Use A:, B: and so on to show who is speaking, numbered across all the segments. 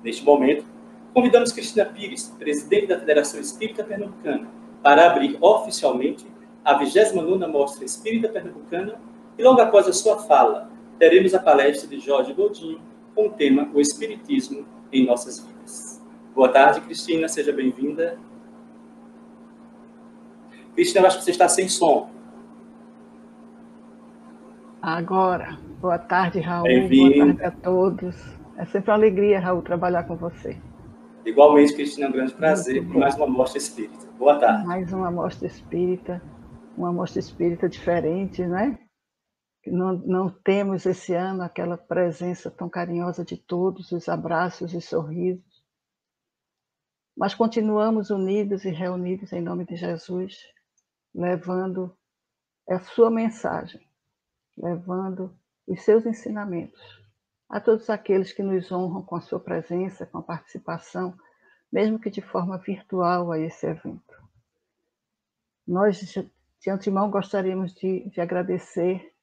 A: Neste momento, convidamos Cristina Pires, presidente da Federação Espírita Pernambucana, para abrir oficialmente a 29ª Mostra Espírita Pernambucana e logo após a sua fala, teremos a palestra de Jorge Godinho com o tema O Espiritismo em Nossas Vidas. Boa tarde, Cristina, seja bem-vinda. Cristina, eu acho que você está sem som.
B: Agora. Boa tarde, Raul.
A: Bem-vinda.
B: Boa tarde a todos. É sempre uma alegria, Raul, trabalhar com você.
A: Igualmente, Cristina, é um grande prazer em mais uma Mostra Espírita. Boa tarde.
B: Mais uma Mostra Espírita diferente, né? Não temos esse ano aquela presença tão carinhosa de todos, os abraços e sorrisos, mas continuamos unidos e reunidos em nome de Jesus, levando a sua mensagem, levando os seus ensinamentos a todos aqueles que nos honram com a sua presença, com a participação, mesmo que de forma virtual a esse evento. Nós, de antemão, gostaríamos de agradecer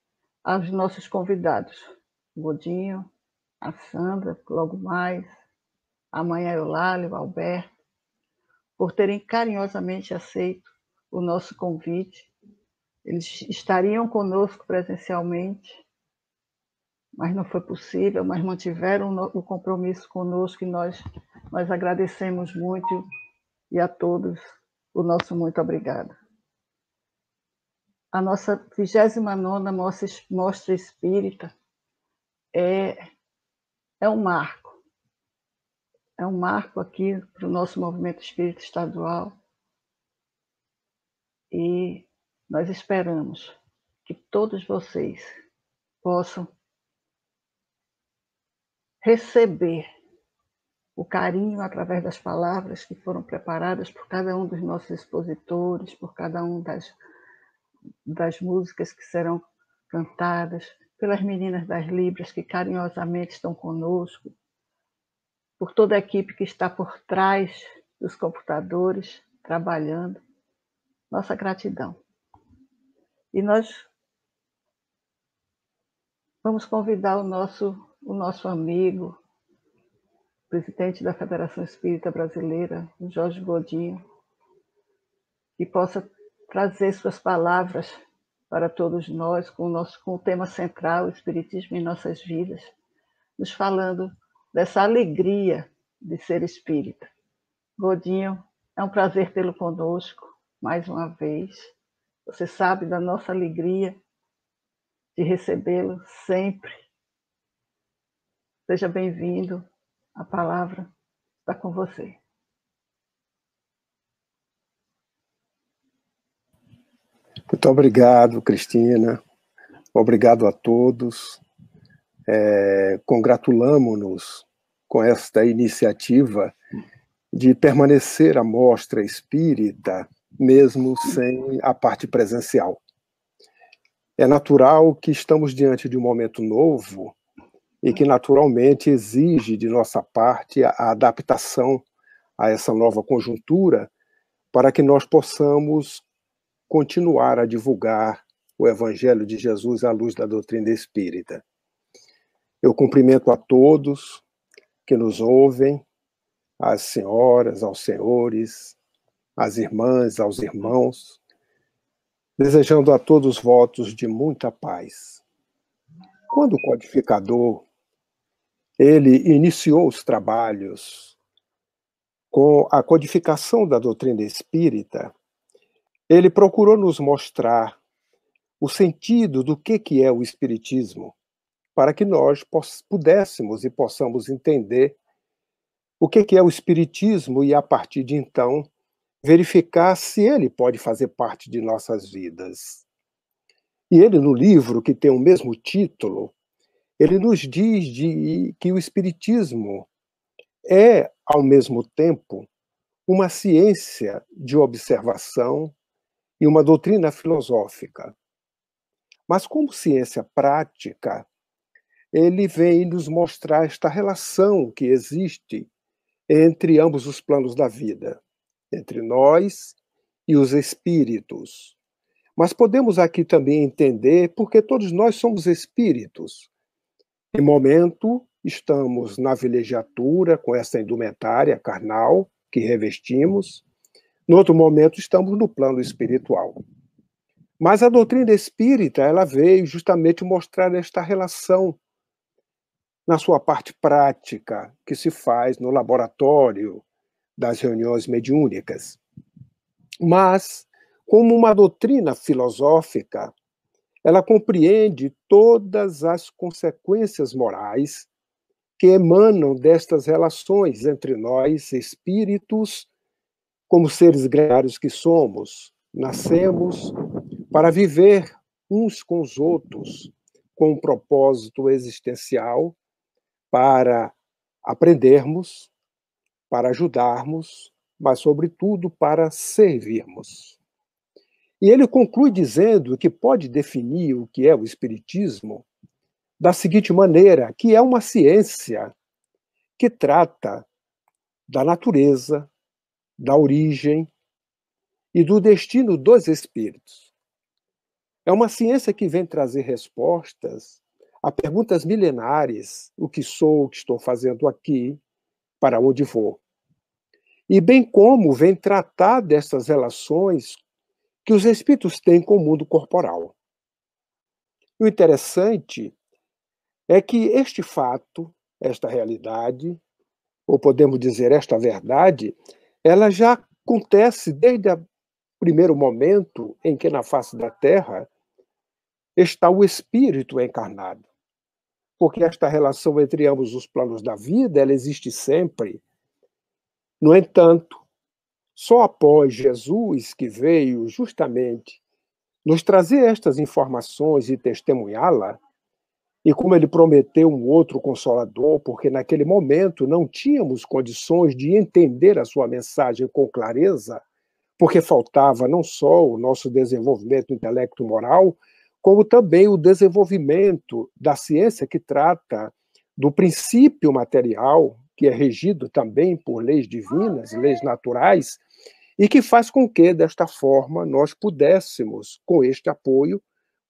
B: aos nossos convidados, o Godinho, a Sandra, logo mais, a mãe Eulálio, o Alberto, por terem carinhosamente aceito o nosso convite. Eles estariam conosco presencialmente, mas não foi possível, mas mantiveram o compromisso conosco e nós agradecemos muito e a todos o nosso muito obrigado. A nossa 29ª Mostra Espírita é um marco. É um marco aqui para o nosso movimento espírita estadual. E nós esperamos que todos vocês possam receber o carinho através das palavras que foram preparadas por cada um dos nossos expositores, por cada um das músicas que serão cantadas, pelas meninas das Libras que carinhosamente estão conosco, por toda a equipe que está por trás dos computadores, trabalhando. Nossa gratidão. E nós vamos convidar o nosso amigo, presidente da Federação Espírita Brasileira, o Jorge Godinho, que possa trazer suas palavras para todos nós, com o tema central, o Espiritismo em Nossas Vidas, nos falando dessa alegria de ser espírita. Godinho, é um prazer tê-lo conosco, mais uma vez. Você sabe da nossa alegria de recebê-lo sempre. Seja bem-vindo, a palavra está com você.
C: Muito obrigado, Cristina. Obrigado a todos. Congratulamo-nos com esta iniciativa de permanecer a Mostra Espírita, mesmo sem a parte presencial. É natural que estamos diante de um momento novo e que naturalmente exige de nossa parte a adaptação a essa nova conjuntura para que nós possamos continuar a divulgar o Evangelho de Jesus à luz da doutrina espírita. Eu cumprimento a todos que nos ouvem, às senhoras, aos senhores, às irmãs, aos irmãos, desejando a todos votos de muita paz. Quando o codificador ele iniciou os trabalhos com a codificação da doutrina espírita, ele procurou nos mostrar o sentido do que é o espiritismo, para que nós pudéssemos e possamos entender o que é o espiritismo e, a partir de então, verificar se ele pode fazer parte de nossas vidas. E ele, no livro, que tem o mesmo título, ele nos diz que o espiritismo é, ao mesmo tempo, uma ciência de observação e uma doutrina filosófica. Mas, como ciência prática, ele vem nos mostrar esta relação que existe entre ambos os planos da vida, entre nós e os espíritos. Mas podemos aqui também entender porque todos nós somos espíritos, em momento estamos na vilegiatura, com essa indumentária carnal que revestimos. No outro momento, estamos no plano espiritual. Mas a doutrina espírita, ela veio justamente mostrar esta relação na sua parte prática, que se faz no laboratório das reuniões mediúnicas. Mas, como uma doutrina filosófica, ela compreende todas as consequências morais que emanam destas relações entre nós, espíritos, como seres gregários que somos. Nascemos para viver uns com os outros, com um propósito existencial, para aprendermos, para ajudarmos, mas, sobretudo, para servirmos. E ele conclui dizendo que pode definir o que é o Espiritismo da seguinte maneira, que é uma ciência que trata da natureza, da origem e do destino dos espíritos. É uma ciência que vem trazer respostas a perguntas milenares: o que sou, o que estou fazendo aqui, para onde vou. E bem como vem tratar dessas relações que os espíritos têm com o mundo corporal. O interessante é que este fato, esta realidade, ou podemos dizer esta verdade, ela já acontece desde o primeiro momento em que na face da Terra está o espírito encarnado. Porque esta relação entre ambos os planos da vida, ela existe sempre. No entanto, só após Jesus, que veio justamente nos trazer estas informações e testemunhá-la, e como ele prometeu um outro consolador, porque naquele momento não tínhamos condições de entender a sua mensagem com clareza, porque faltava não só o nosso desenvolvimento intelecto-moral, como também o desenvolvimento da ciência que trata do princípio material, que é regido também por leis divinas, leis naturais, e que faz com que, desta forma, nós pudéssemos, com este apoio,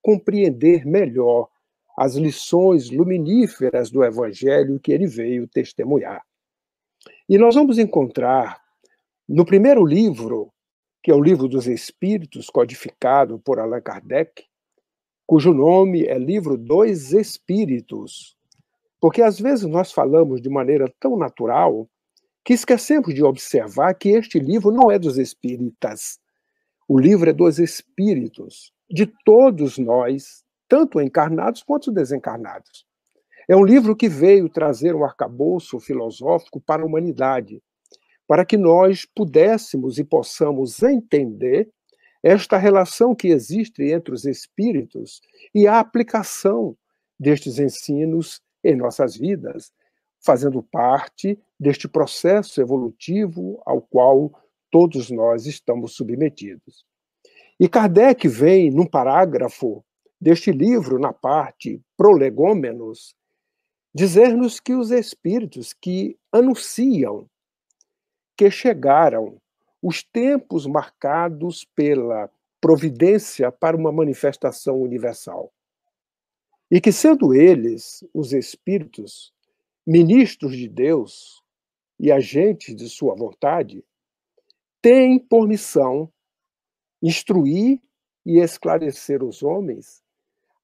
C: compreender melhor as lições luminíferas do Evangelho que ele veio testemunhar. E nós vamos encontrar, no primeiro livro, que é o Livro dos Espíritos, codificado por Allan Kardec, cujo nome é Livro dos Espíritos, porque às vezes nós falamos de maneira tão natural que esquecemos de observar que este livro não é dos espíritas. O livro é dos espíritos, de todos nós, tanto encarnados quanto desencarnados. É um livro que veio trazer um arcabouço filosófico para a humanidade, para que nós pudéssemos e possamos entender esta relação que existe entre os espíritos e a aplicação destes ensinos em nossas vidas, fazendo parte deste processo evolutivo ao qual todos nós estamos submetidos. E Kardec vem, num parágrafo deste livro, na parte Prolegômenos, dizer-nos que os espíritos que anunciam que chegaram os tempos marcados pela providência para uma manifestação universal. E que, sendo eles, os espíritos, ministros de Deus e agentes de sua vontade, têm por missão instruir e esclarecer os homens,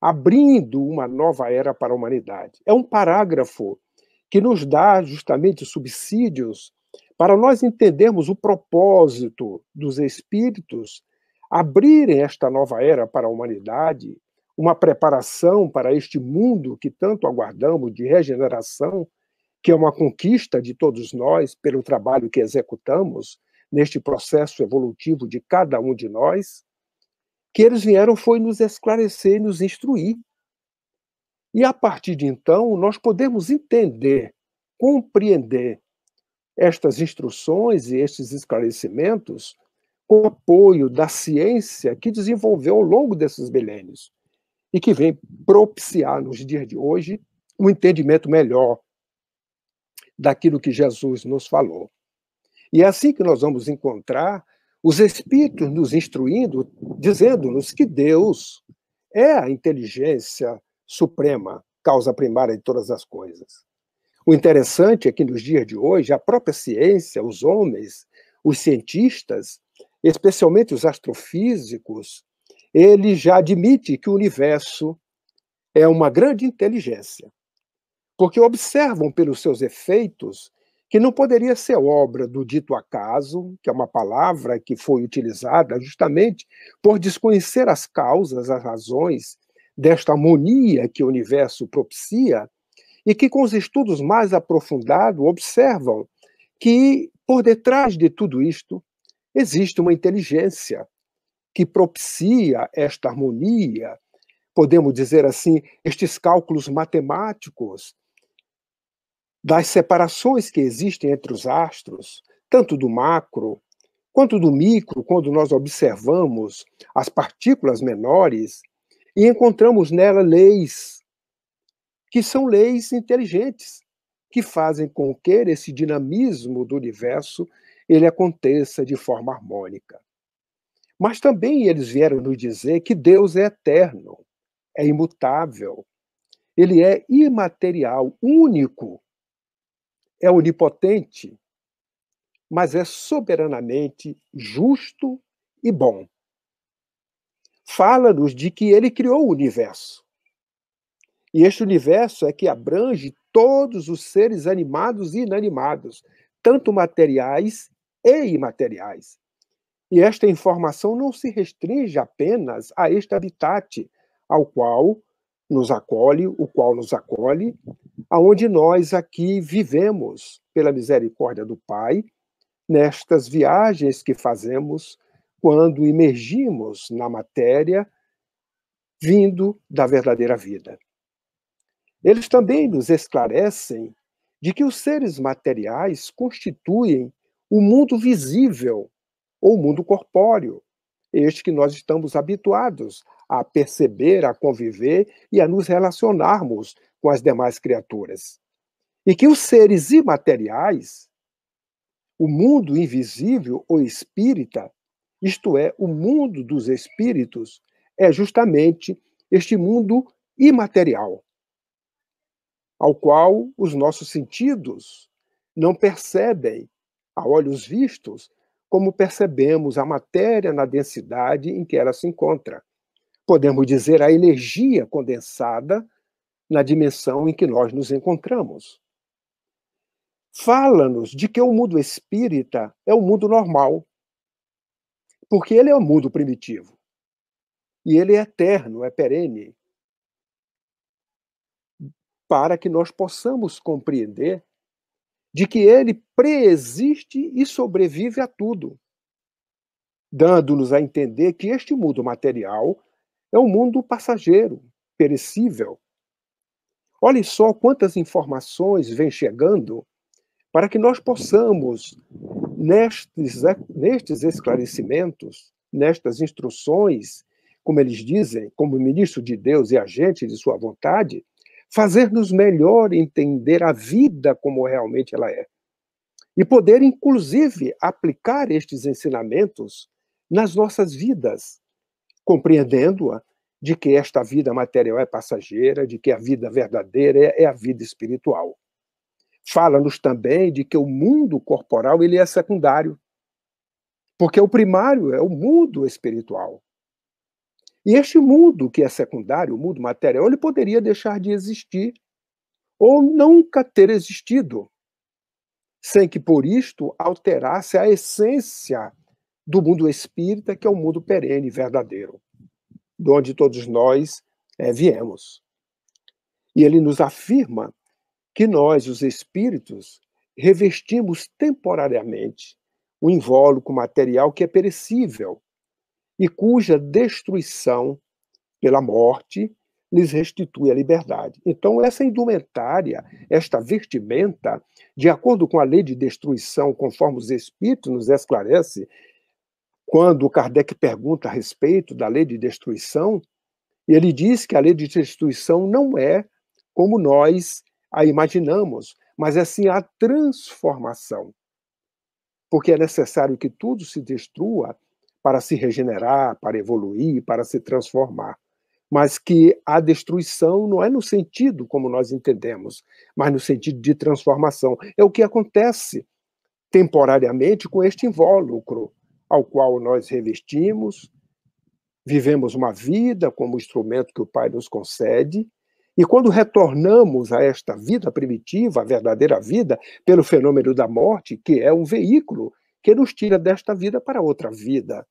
C: abrindo uma nova era para a humanidade. É um parágrafo que nos dá justamente subsídios para nós entendermos o propósito dos espíritos abrirem esta nova era para a humanidade, uma preparação para este mundo que tanto aguardamos de regeneração, que é uma conquista de todos nós pelo trabalho que executamos neste processo evolutivo de cada um de nós, que eles vieram foi nos esclarecer e nos instruir. E a partir de então, nós podemos entender, compreender estas instruções e estes esclarecimentos com o apoio da ciência que desenvolveu ao longo desses milênios e que vem propiciar nos dias de hoje um entendimento melhor daquilo que Jesus nos falou. E é assim que nós vamos encontrar os Espíritos nos instruindo, dizendo-nos que Deus é a inteligência suprema, causa primária de todas as coisas. O interessante é que nos dias de hoje, a própria ciência, os homens, os cientistas, especialmente os astrofísicos, eles já admitem que o universo é uma grande inteligência, porque observam pelos seus efeitos que não poderia ser obra do dito acaso, que é uma palavra que foi utilizada justamente por desconhecer as causas, as razões desta harmonia que o universo propicia, e que com os estudos mais aprofundados observam que por detrás de tudo isto existe uma inteligência que propicia esta harmonia, podemos dizer assim, estes cálculos matemáticos das separações que existem entre os astros, tanto do macro quanto do micro, quando nós observamos as partículas menores e encontramos nela leis, que são leis inteligentes, que fazem com que esse dinamismo do universo ele aconteça de forma harmônica. Mas também eles vieram nos dizer que Deus é eterno, é imutável, ele é imaterial, único, é onipotente, mas é soberanamente justo e bom. Fala-nos de que ele criou o universo. E este universo é que abrange todos os seres animados e inanimados, tanto materiais e imateriais. E esta informação não se restringe apenas a este habitat ao qual nos acolhe, o qual nos acolhe, aonde nós aqui vivemos, pela misericórdia do Pai, nestas viagens que fazemos quando imergimos na matéria, vindo da verdadeira vida. Eles também nos esclarecem de que os seres materiais constituem o mundo visível, ou o mundo corpóreo, este que nós estamos habituados a perceber, a conviver e a nos relacionarmos com as demais criaturas. E que os seres imateriais, o mundo invisível ou espírita, isto é, o mundo dos espíritos, é justamente este mundo imaterial, ao qual os nossos sentidos não percebem, a olhos vistos, como percebemos a matéria na densidade em que ela se encontra. Podemos dizer a energia condensada na dimensão em que nós nos encontramos. Fala-nos de que o mundo espírita é o mundo normal, porque ele é o mundo primitivo. E ele é eterno, é perene. Para que nós possamos compreender de que ele preexiste e sobrevive a tudo, dando-nos a entender que este mundo material é um mundo passageiro, perecível. Olhem só quantas informações vêm chegando para que nós possamos, nestes esclarecimentos, nestas instruções, como eles dizem, como ministro de Deus e agente de sua vontade, fazer-nos melhor entender a vida como realmente ela é. E poder, inclusive, aplicar estes ensinamentos nas nossas vidas, compreendendo-a de que esta vida material é passageira, de que a vida verdadeira é a vida espiritual. Fala-nos também de que o mundo corporal ele é secundário, porque o primário é o mundo espiritual. E este mundo que é secundário, o mundo material, ele poderia deixar de existir ou nunca ter existido, sem que por isto alterasse a essência do mundo espírita, que é o mundo perene, verdadeiro, de onde todos nós viemos. E ele nos afirma que nós, os espíritos, revestimos temporariamente o invólucro material que é perecível e cuja destruição pela morte lhes restitui a liberdade. Então, essa indumentária, esta vestimenta, de acordo com a lei de destruição, conforme os espíritos nos esclarece, quando Kardec pergunta a respeito da lei de destruição, ele diz que a lei de destruição não é como nós a imaginamos, mas é sim a transformação. Porque é necessário que tudo se destrua para se regenerar, para evoluir, para se transformar. mas que a destruição não é no sentido como nós entendemos, mas no sentido de transformação. É o que acontece temporariamente com este invólucro ao qual nós revestimos, vivemos uma vida como instrumento que o Pai nos concede, e quando retornamos a esta vida primitiva, a verdadeira vida, pelo fenômeno da morte, que é um veículo que nos tira desta vida para outra vida.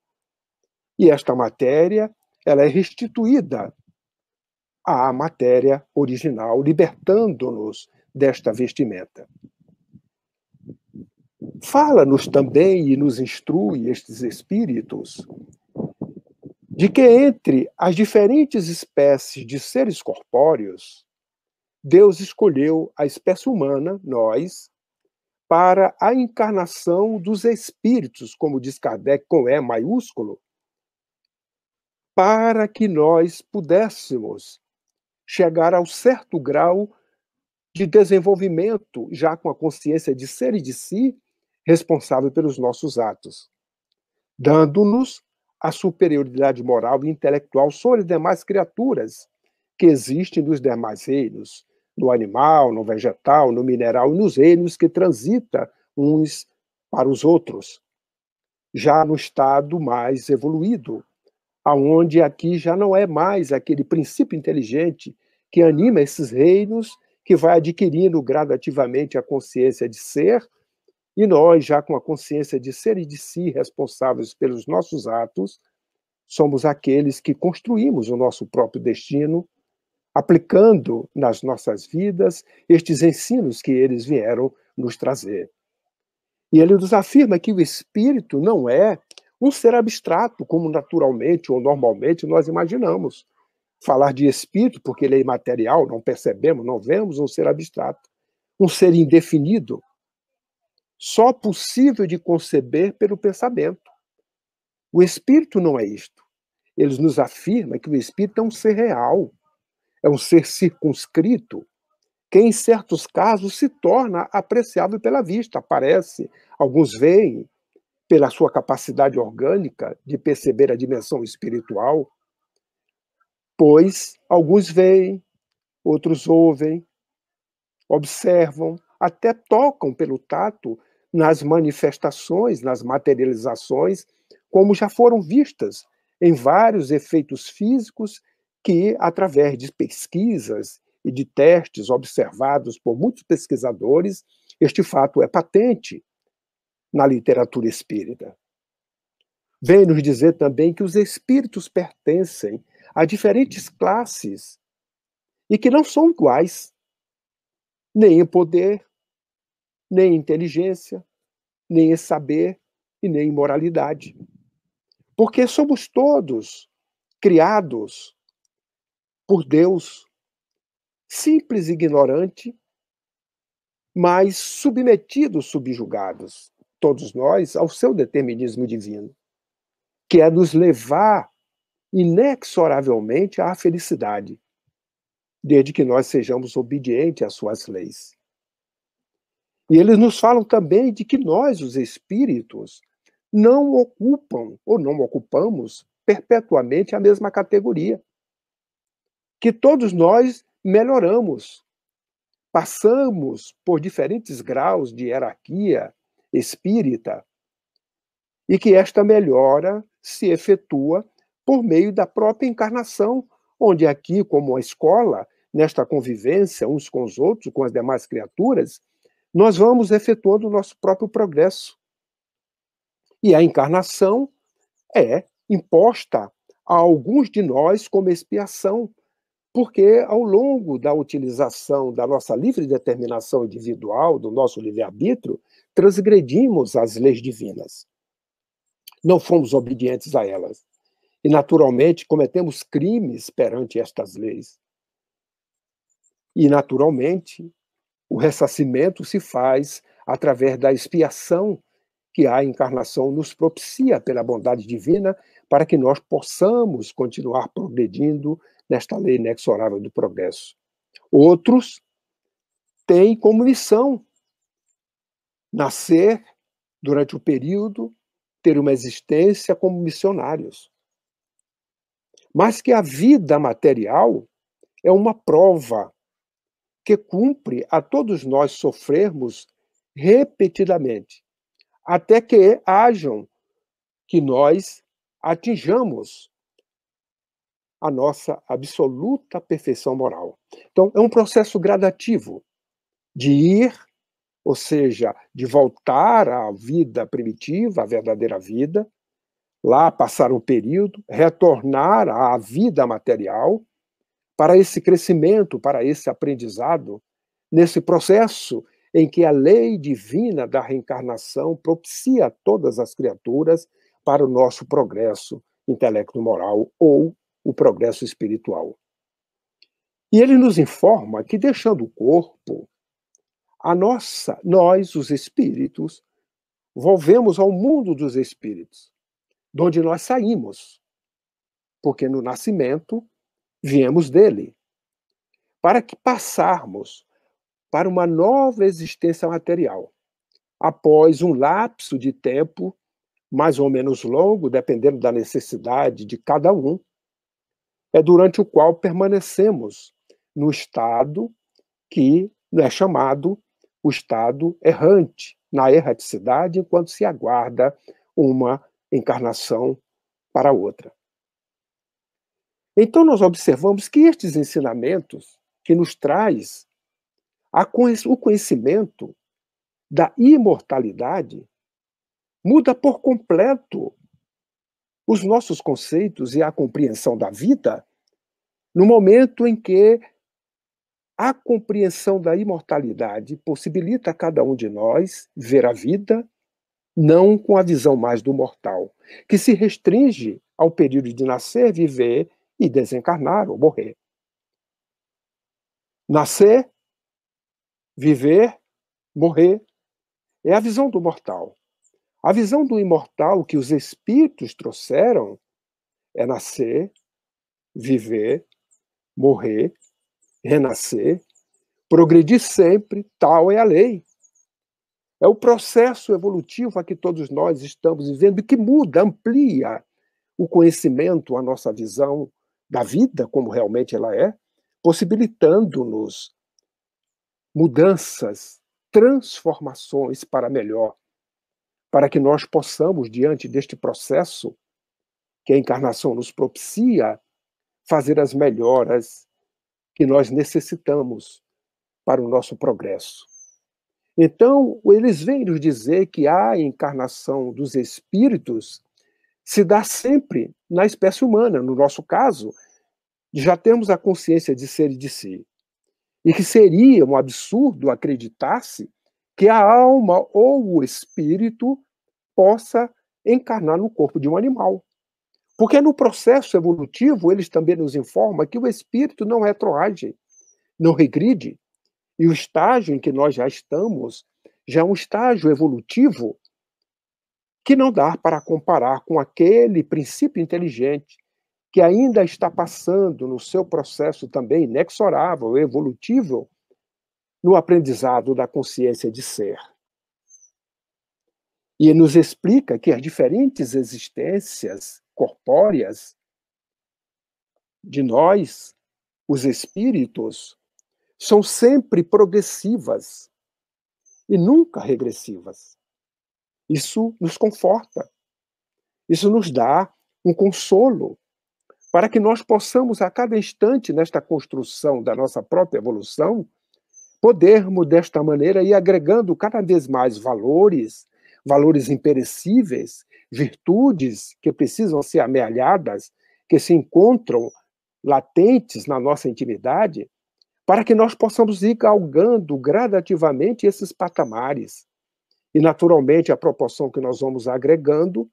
C: E esta matéria, ela é restituída à matéria original, libertando-nos desta vestimenta. Fala-nos também e nos instrui estes espíritos de que entre as diferentes espécies de seres corpóreos, Deus escolheu a espécie humana, nós, para a encarnação dos espíritos, como diz Kardec, com E maiúsculo, para que nós pudéssemos chegar ao certo grau de desenvolvimento, já com a consciência de ser e de si, responsável pelos nossos atos, dando-nos a superioridade moral e intelectual sobre as demais criaturas que existem nos demais reinos, no animal, no vegetal, no mineral e nos reinos que transita uns para os outros, já no estado mais evoluído, aonde aqui já não é mais aquele princípio inteligente que anima esses reinos, que vai adquirindo gradativamente a consciência de ser, e nós, já com a consciência de ser e de si, responsáveis pelos nossos atos, somos aqueles que construímos o nosso próprio destino, aplicando nas nossas vidas estes ensinos que eles vieram nos trazer. E ele nos afirma que o espírito não é um ser abstrato, como naturalmente ou normalmente nós imaginamos. Falar de espírito, porque ele é imaterial, não percebemos, não vemos um ser abstrato. Um ser indefinido, só possível de conceber pelo pensamento. O espírito não é isto. Eles nos afirmam que o espírito é um ser real, é um ser circunscrito, que em certos casos se torna apreciável pela vista, aparece, alguns veem, pela sua capacidade orgânica de perceber a dimensão espiritual, pois alguns veem, outros ouvem, observam, até tocam pelo tato nas manifestações, nas materializações, como já foram vistas em vários efeitos físicos que, através de pesquisas e de testes observados por muitos pesquisadores, este fato é patente na literatura espírita. Vem nos dizer também que os espíritos pertencem a diferentes classes e que não são iguais, nem em poder, nem em inteligência, nem em saber e nem em moralidade. Porque somos todos criados por Deus, simples e ignorante, mas submetidos, subjugados, todos nós, ao seu determinismo divino, que é nos levar inexoravelmente à felicidade, desde que nós sejamos obedientes às suas leis. E eles nos falam também de que nós, os espíritos, não ocupam ou não ocupamos perpetuamente a mesma categoria. Que todos nós melhoramos, passamos por diferentes graus de hierarquia espírita, e que esta melhora se efetua por meio da própria encarnação, onde aqui, como a escola, nesta convivência uns com os outros, com as demais criaturas, nós vamos efetuando o nosso próprio progresso. E a encarnação é imposta a alguns de nós como expiação, porque ao longo da utilização da nossa livre determinação individual, do nosso livre-arbítrio, transgredimos as leis divinas. Não fomos obedientes a elas. E, naturalmente, cometemos crimes perante estas leis. E, naturalmente, o ressarcimento se faz através da expiação que a encarnação nos propicia pela bondade divina para que nós possamos continuar progredindo nesta lei inexorável do progresso. Outros têm como missão nascer durante o período, ter uma existência como missionários. mas que a vida material é uma prova que cumpre a todos nós sofrermos repetidamente, até que hajam que nós atinjamos a nossa absoluta perfeição moral. Então, é um processo gradativo de ir, ou seja, de voltar à vida primitiva, à verdadeira vida, lá passar um período, retornar à vida material, para esse crescimento, para esse aprendizado, nesse processo em que a lei divina da reencarnação propicia todas as criaturas para o nosso progresso intelecto-moral ou o progresso espiritual. E ele nos informa que, deixando o corpo, nós, os espíritos, volvemos ao mundo dos espíritos, de onde nós saímos, porque no nascimento viemos dele, para que passarmos para uma nova existência material, após um lapso de tempo mais ou menos longo, dependendo da necessidade de cada um, é durante o qual permanecemos no estado que é chamado o estado errante, na erraticidade, enquanto se aguarda uma encarnação para outra. Então nós observamos que estes ensinamentos que nos traz o conhecimento da imortalidade muda por completo os nossos conceitos e a compreensão da vida no momento em que a compreensão da imortalidade possibilita a cada um de nós ver a vida não com a visão mais do mortal, que se restringe ao período de nascer, viver e desencarnar ou morrer. Nascer, viver, morrer é a visão do mortal. A visão do imortal que os espíritos trouxeram é nascer, viver, morrer, renascer, progredir sempre, tal é a lei. É o processo evolutivo a que todos nós estamos vivendo e que muda, amplia o conhecimento, a nossa visão da vida, como realmente ela é, possibilitando-nos mudanças, transformações para melhor, para que nós possamos, diante deste processo que a encarnação nos propicia, fazer as melhoras que nós necessitamos para o nosso progresso. Então, eles vêm nos dizer que a encarnação dos espíritos se dá sempre na espécie humana, no nosso caso, já temos a consciência de ser e de si. E que seria um absurdo acreditar-se que a alma ou o espírito possa encarnar no corpo de um animal. Porque no processo evolutivo, eles também nos informam que o espírito não retroage, não regride, e o estágio em que nós já estamos já é um estágio evolutivo que não dá para comparar com aquele princípio inteligente que ainda está passando no seu processo também inexorável, evolutivo, no aprendizado da consciência de ser. E nos explica que as diferentes existências corpóreas de nós, os espíritos, são sempre progressivas e nunca regressivas. Isso nos conforta. Isso nos dá um consolo para que nós possamos, a cada instante, nesta construção da nossa própria evolução, podermos, desta maneira, ir agregando cada vez mais valores imperecíveis, virtudes que precisam ser amealhadas, que se encontram latentes na nossa intimidade, para que nós possamos ir galgando gradativamente esses patamares. E, naturalmente, à proporção que nós vamos agregando,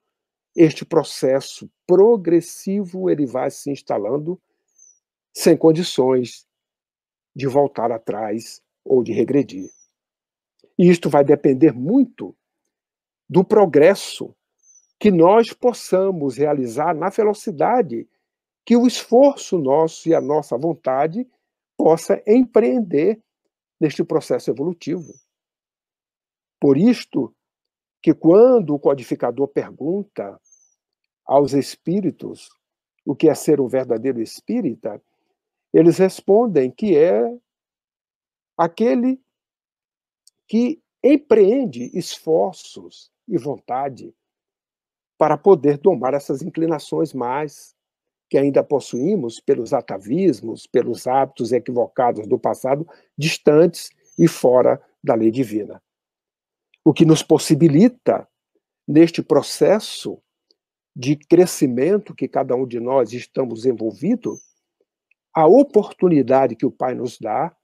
C: este processo progressivo ele vai se instalando sem condições de voltar atrás ou de regredir. E isto vai depender muito do progresso que nós possamos realizar na velocidade que o esforço nosso e a nossa vontade possa empreender neste processo evolutivo. Por isto que quando o codificador pergunta aos espíritos o que é ser um verdadeiro espírita, eles respondem que é aquele que empreende esforços e vontade para poder domar essas inclinações mais que ainda possuímos pelos atavismos, pelos hábitos equivocados do passado, distantes e fora da lei divina. O que nos possibilita, neste processo de crescimento que cada um de nós estamos envolvido, a oportunidade que o Pai nos dá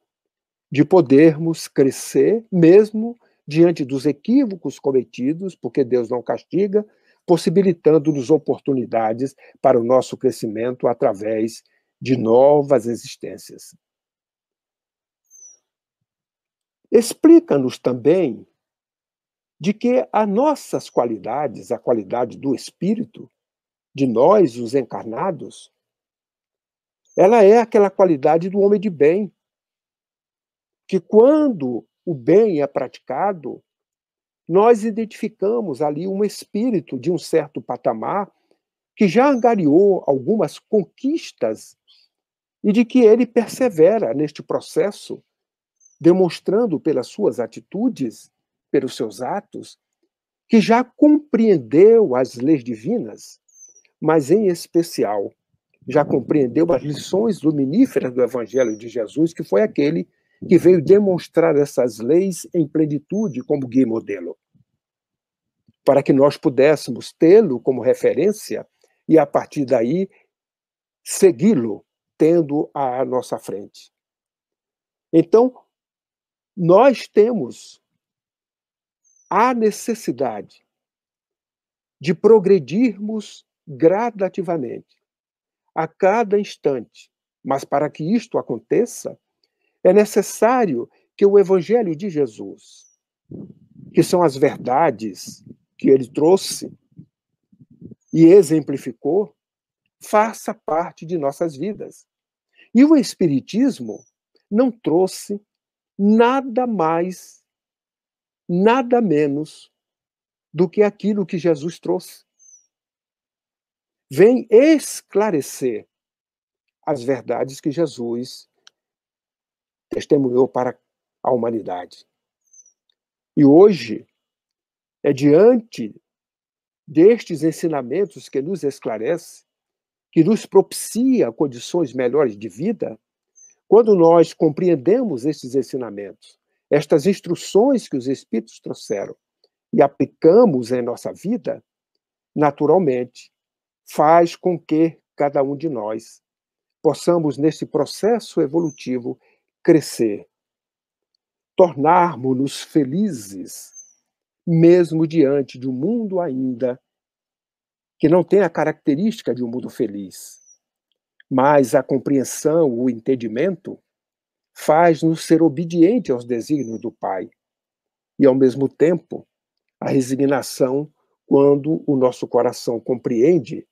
C: de podermos crescer, mesmo diante dos equívocos cometidos, porque Deus não castiga, possibilitando-nos oportunidades para o nosso crescimento através de novas existências. Explica-nos também de que as nossas qualidades, a qualidade do espírito, de nós, os encarnados, ela é aquela qualidade do homem de bem, que quando o bem é praticado, nós identificamos ali um espírito de um certo patamar que já angariou algumas conquistas e de que ele persevera neste processo, demonstrando pelas suas atitudes, pelos seus atos, que já compreendeu as leis divinas, mas, em especial, já compreendeu as lições luminíferas do Evangelho de Jesus, que foi aquele que veio demonstrar essas leis em plenitude como guia e modelo, para que nós pudéssemos tê-lo como referência e, a partir daí, segui-lo, tendo à nossa frente. Então, nós temos a necessidade de progredirmos gradativamente, a cada instante. Mas para que isto aconteça, é necessário que o Evangelho de Jesus, que são as verdades que ele trouxe e exemplificou, faça parte de nossas vidas. E o Espiritismo não trouxe nada mais, nada menos do que aquilo que Jesus trouxe. Vem esclarecer as verdades que Jesus testemunhou para a humanidade. E hoje, é diante destes ensinamentos que nos esclarece, que nos propicia condições melhores de vida, quando nós compreendemos estes ensinamentos, estas instruções que os Espíritos trouxeram e aplicamos em nossa vida, naturalmente, faz com que cada um de nós possamos, nesse processo evolutivo, crescer, tornarmos-nos felizes, mesmo diante de um mundo ainda que não tem a característica de um mundo feliz. Mas a compreensão, o entendimento, faz-nos ser obedientes aos desígnios do Pai. E, ao mesmo tempo, a resignação quando o nosso coração compreende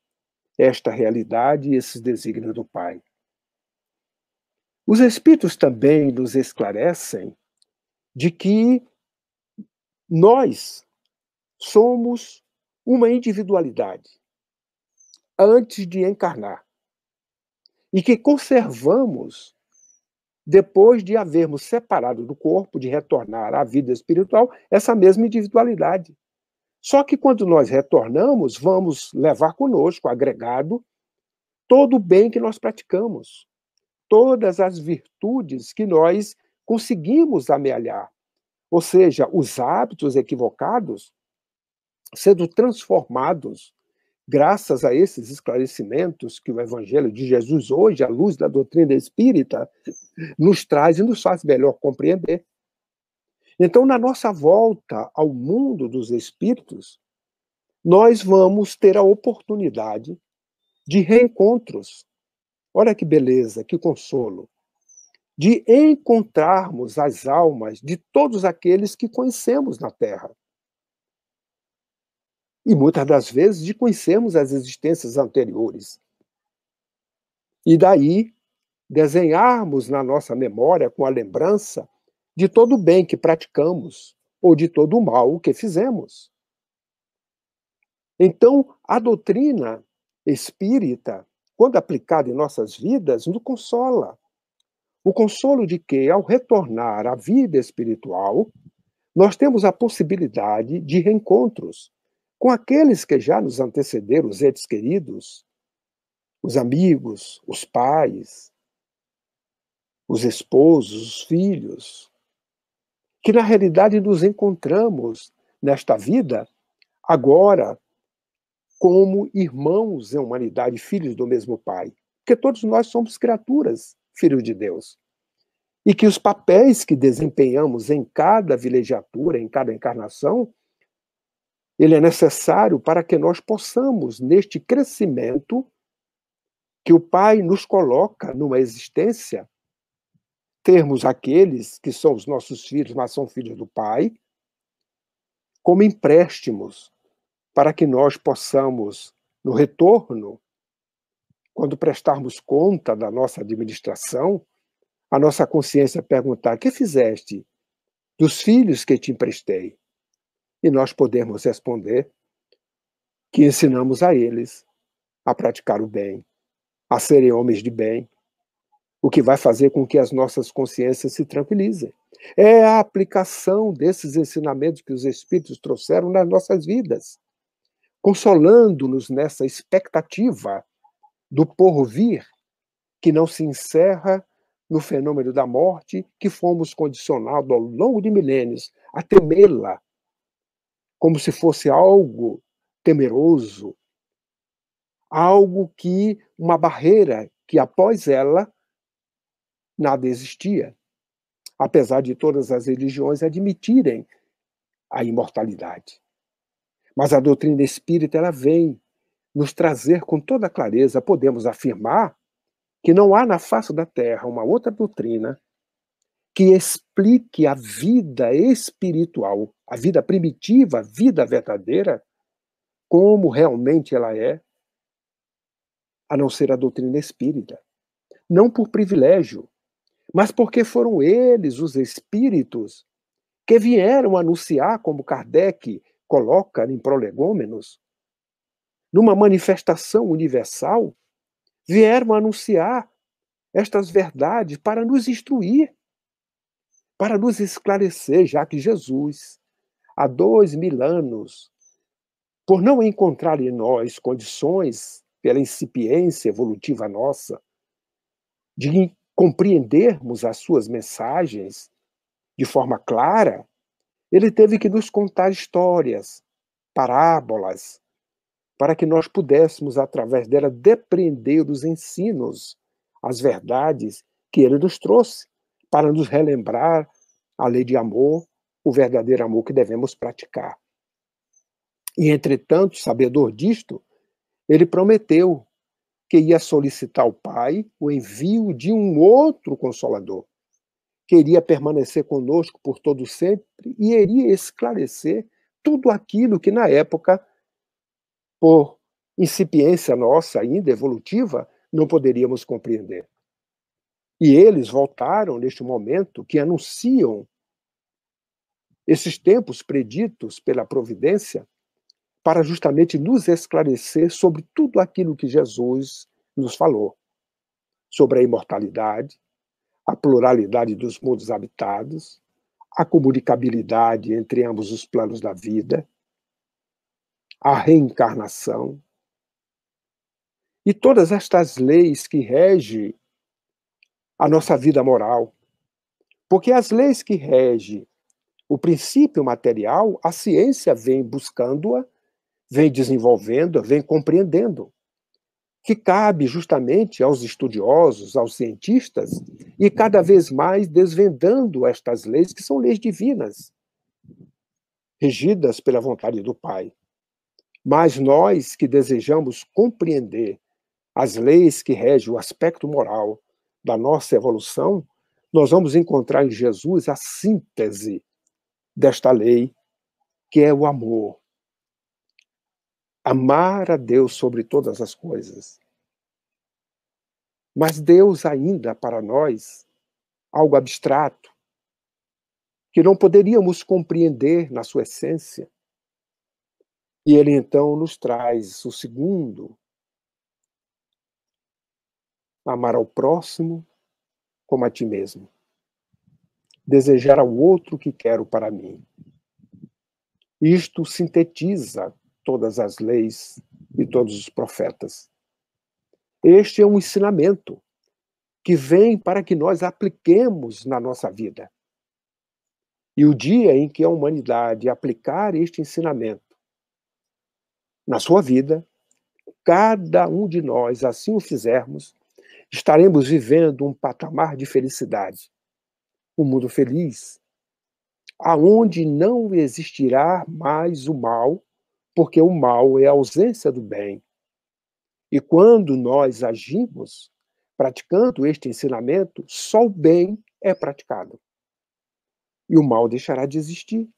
C: esta realidade e esses desígnios do Pai. Os Espíritos também nos esclarecem de que nós somos uma individualidade antes de encarnar e que conservamos, depois de havermos separado do corpo, de retornar à vida espiritual, essa mesma individualidade. Só que quando nós retornamos, vamos levar conosco, agregado, todo o bem que nós praticamos, todas as virtudes que nós conseguimos amealhar. Ou seja, os hábitos equivocados sendo transformados graças a esses esclarecimentos que o Evangelho de Jesus hoje, à luz da doutrina espírita, nos traz e nos faz melhor compreender. Então, na nossa volta ao mundo dos espíritos, nós vamos ter a oportunidade de reencontros. Olha que beleza, que consolo. De encontrarmos as almas de todos aqueles que conhecemos na Terra. E muitas das vezes de conhecermos as existências anteriores. E daí desenharmos na nossa memória, com a lembrança, de todo o bem que praticamos ou de todo o mal que fizemos. Então, a doutrina espírita, quando aplicado em nossas vidas, nos consola. O consolo de que, ao retornar à vida espiritual, nós temos a possibilidade de reencontros com aqueles que já nos antecederam, os entes queridos, os amigos, os pais, os esposos, os filhos, que na realidade nos encontramos nesta vida agora como irmãos em humanidade, filhos do mesmo Pai. Porque todos nós somos criaturas, filhos de Deus. E que os papéis que desempenhamos em cada vilegiatura, em cada encarnação, ele é necessário para que nós possamos, neste crescimento que o Pai nos coloca numa existência, termos aqueles que são os nossos filhos, mas são filhos do Pai, como empréstimos, para que nós possamos, no retorno, quando prestarmos conta da nossa administração, a nossa consciência perguntar: que fizeste dos filhos que te emprestei? E nós podemos responder que ensinamos a eles a praticar o bem, a serem homens de bem, o que vai fazer com que as nossas consciências se tranquilizem. É a aplicação desses ensinamentos que os Espíritos trouxeram nas nossas vidas, consolando-nos nessa expectativa do porvir que não se encerra no fenômeno da morte, que fomos condicionados ao longo de milênios a temê-la, como se fosse algo temeroso, algo que, uma barreira que após ela nada existia, apesar de todas as religiões admitirem a imortalidade. Mas a doutrina espírita, ela vem nos trazer com toda clareza, podemos afirmar que não há na face da Terra uma outra doutrina que explique a vida espiritual, a vida primitiva, a vida verdadeira, como realmente ela é, a não ser a doutrina espírita. Não por privilégio, mas porque foram eles, os espíritos, que vieram anunciar, como Kardec coloca em Prolegômenos, numa manifestação universal, vieram anunciar estas verdades para nos instruir, para nos esclarecer, já que Jesus, há 2000 anos, por não encontrar em nós condições, pela incipiência evolutiva nossa, de compreendermos as suas mensagens de forma clara, ele teve que nos contar histórias, parábolas, para que nós pudéssemos, através dela, depreender os ensinos, as verdades que ele nos trouxe, para nos relembrar a lei de amor, o verdadeiro amor que devemos praticar. E, entretanto, sabedor disto, ele prometeu que ia solicitar ao Pai o envio de um outro Consolador, que iria permanecer conosco por todo sempre e iria esclarecer tudo aquilo que, na época, por incipiência nossa ainda evolutiva, não poderíamos compreender. E eles voltaram neste momento que anunciam esses tempos preditos pela providência para justamente nos esclarecer sobre tudo aquilo que Jesus nos falou, sobre a imortalidade, a pluralidade dos mundos habitados, a comunicabilidade entre ambos os planos da vida, a reencarnação, e todas estas leis que regem a nossa vida moral. Porque as leis que regem o princípio material, a ciência vem buscando-a, vem desenvolvendo-a, vem compreendendo. Que cabe justamente aos estudiosos, aos cientistas, e cada vez mais desvendando estas leis, que são leis divinas, regidas pela vontade do Pai. Mas nós que desejamos compreender as leis que regem o aspecto moral da nossa evolução, nós vamos encontrar em Jesus a síntese desta lei, que é o amor. Amar a Deus sobre todas as coisas. Mas Deus ainda, para nós, algo abstrato, que não poderíamos compreender na sua essência. E ele, então, nos traz o segundo amar ao próximo como a ti mesmo, desejar ao outro o que quero para mim. Isto sintetiza todas as leis e todos os profetas. Este é um ensinamento que vem para que nós apliquemos na nossa vida. E o dia em que a humanidade aplicar este ensinamento na sua vida, cada um de nós, assim o fizermos, estaremos vivendo um patamar de felicidade, um mundo feliz, aonde não existirá mais o mal, porque o mal é a ausência do bem. E quando nós agimos praticando este ensinamento, só o bem é praticado. E o mal deixará de existir.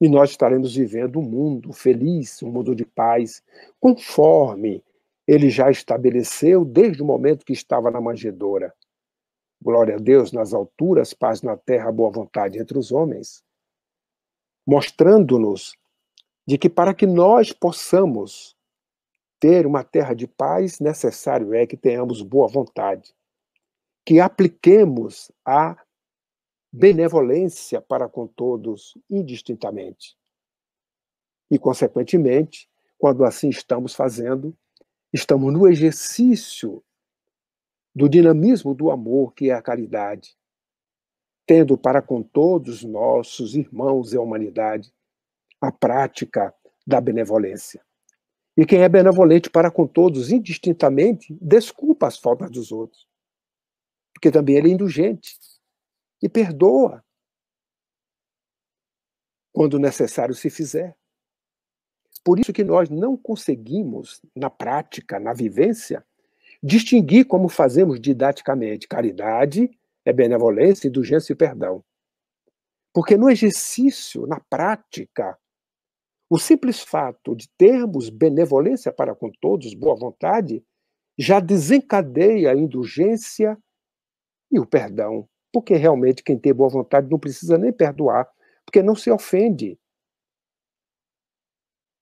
C: E nós estaremos vivendo um mundo feliz, um mundo de paz, conforme ele já estabeleceu desde o momento que estava na manjedoura. Glória a Deus nas alturas, paz na terra, boa vontade entre os homens. Mostrando-nos de que para que nós possamos ter uma terra de paz, necessário é que tenhamos boa vontade, que apliquemos a benevolência para com todos indistintamente. E, consequentemente, quando assim estamos fazendo, estamos no exercício do dinamismo do amor, que é a caridade, tendo para com todos nossos irmãos e a humanidade a prática da benevolência. E quem é benevolente para com todos indistintamente, desculpa as faltas dos outros, porque também ele é indulgente e perdoa quando necessário se fizer. Por isso que nós não conseguimos, na prática, na vivência, distinguir como fazemos didaticamente. Caridade é benevolência, indulgência e perdão. Porque no exercício, na prática, o simples fato de termos benevolência para com todos, boa vontade, já desencadeia a indulgência e o perdão. Porque realmente quem tem boa vontade não precisa nem perdoar, porque não se ofende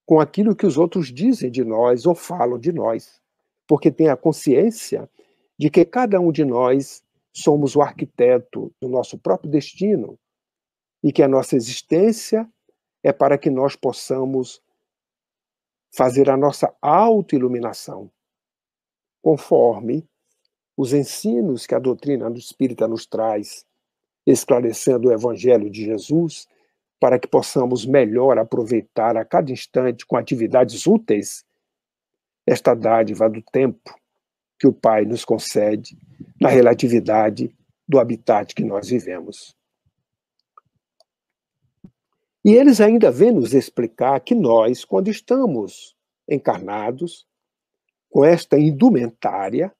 C: com aquilo que os outros dizem de nós ou falam de nós, porque tem a consciência de que cada um de nós somos o arquiteto do nosso próprio destino e que a nossa existência é para que nós possamos fazer a nossa autoiluminação, conforme os ensinos que a doutrina espírita nos traz, esclarecendo o Evangelho de Jesus, para que possamos melhor aproveitar a cada instante com atividades úteis esta dádiva do tempo que o Pai nos concede na relatividade do habitat que nós vivemos. E eles ainda vêm nos explicar que nós, quando estamos encarnados, com esta indumentária,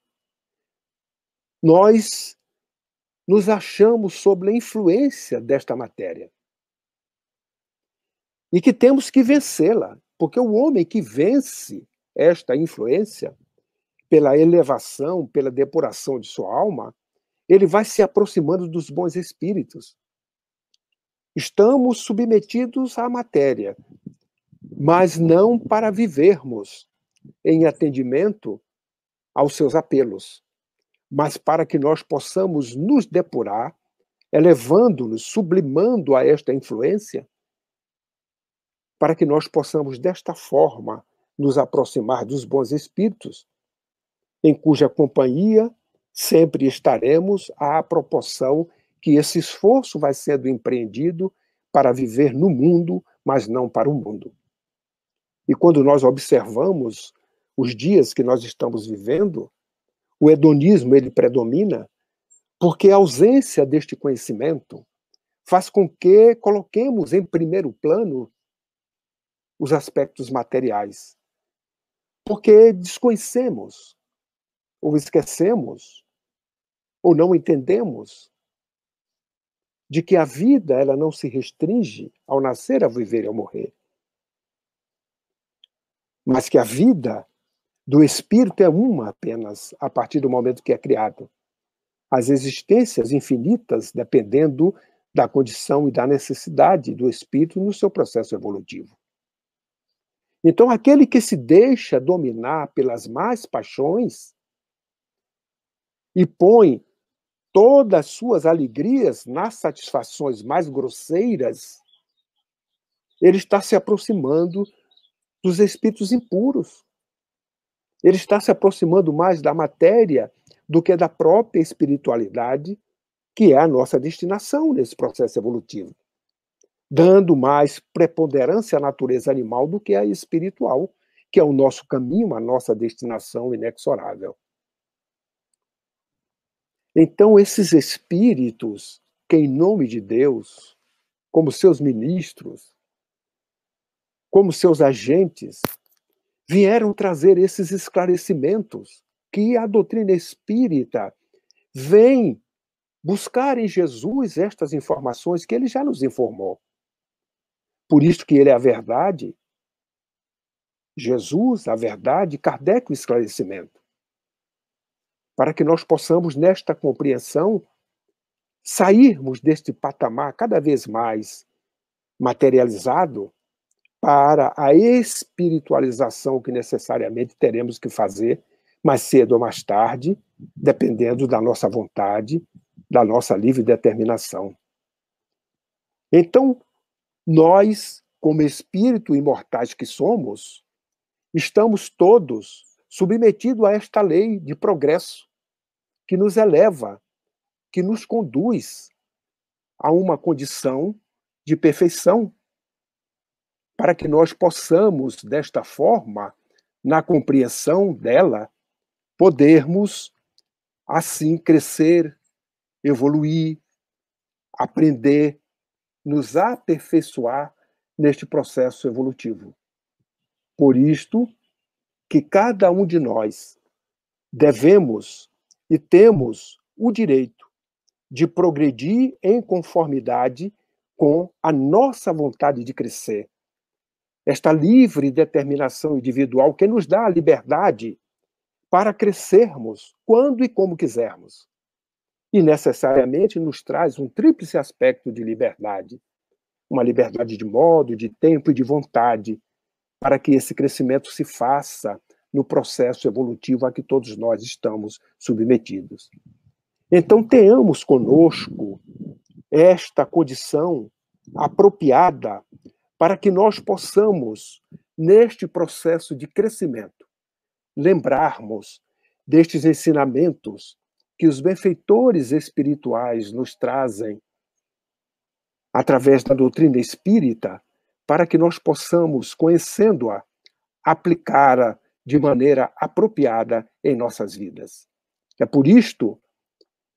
C: nós nos achamos sob a influência desta matéria. E que temos que vencê-la, porque o homem que vence esta influência, pela elevação, pela depuração de sua alma, ele vai se aproximando dos bons espíritos. Estamos submetidos à matéria, mas não para vivermos em atendimento aos seus apelos, mas para que nós possamos nos depurar, elevando-nos, sublimando a esta influência, para que nós possamos, desta forma, nos aproximar dos bons espíritos, em cuja companhia sempre estaremos à proporção que esse esforço vai sendo empreendido para viver no mundo, mas não para o mundo. E quando nós observamos os dias que nós estamos vivendo, o hedonismo ele predomina, porque a ausência deste conhecimento faz com que coloquemos em primeiro plano os aspectos materiais, porque desconhecemos, ou esquecemos, ou não entendemos de que a vida ela não se restringe ao nascer, a viver e ao morrer, mas que a vida do espírito é uma apenas a partir do momento que é criado. As existências infinitas dependendo da condição e da necessidade do espírito no seu processo evolutivo. Então, aquele que se deixa dominar pelas más paixões, e põe todas as suas alegrias nas satisfações mais grosseiras, ele está se aproximando dos espíritos impuros. Ele está se aproximando mais da matéria do que da própria espiritualidade, que é a nossa destinação nesse processo evolutivo, dando mais preponderância à natureza animal do que à espiritual, que é o nosso caminho, a nossa destinação inexorável. Então, esses espíritos, que em nome de Deus, como seus ministros, como seus agentes, vieram trazer esses esclarecimentos que a doutrina espírita vem buscar em Jesus estas informações que ele já nos informou. Por isso que ele é a verdade, Jesus, a verdade, Kardec, o esclarecimento. Para que nós possamos, nesta compreensão, sairmos deste patamar cada vez mais materializado para a espiritualização que necessariamente teremos que fazer mais cedo ou mais tarde, dependendo da nossa vontade, da nossa livre determinação. Então, nós, como espírito imortais que somos, estamos todos submetidos a esta lei de progresso que nos eleva, que nos conduz a uma condição de perfeição, para que nós possamos, desta forma, na compreensão dela, podermos, assim, crescer, evoluir, aprender, nos aperfeiçoar neste processo evolutivo. Por isto que cada um de nós devemos e temos o direito de progredir em conformidade com a nossa vontade de crescer. Esta livre determinação individual que nos dá a liberdade para crescermos quando e como quisermos. E necessariamente nos traz um tríplice aspecto de liberdade. Uma liberdade de modo, de tempo e de vontade, para que esse crescimento se faça no processo evolutivo a que todos nós estamos submetidos. Então, tenhamos conosco esta condição apropriada para que nós possamos, neste processo de crescimento, lembrarmos destes ensinamentos que os benfeitores espirituais nos trazem através da doutrina espírita, para que nós possamos, conhecendo-a, aplicá-la de maneira apropriada em nossas vidas. É por isto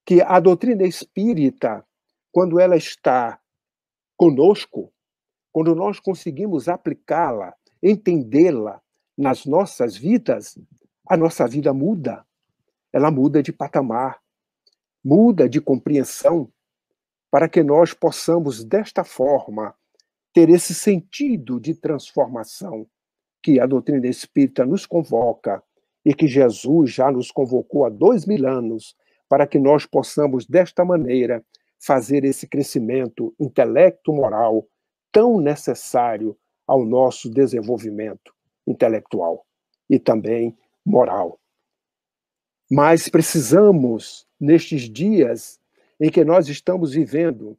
C: que a doutrina espírita, quando ela está conosco, quando nós conseguimos aplicá-la, entendê-la nas nossas vidas, a nossa vida muda. Ela muda de patamar, muda de compreensão, para que nós possamos, desta forma, ter esse sentido de transformação que a doutrina espírita nos convoca e que Jesus já nos convocou há 2000 anos, para que nós possamos, desta maneira, fazer esse crescimento intelecto-moral tão necessário ao nosso desenvolvimento intelectual e também moral. Mas precisamos, nestes dias em que nós estamos vivendo,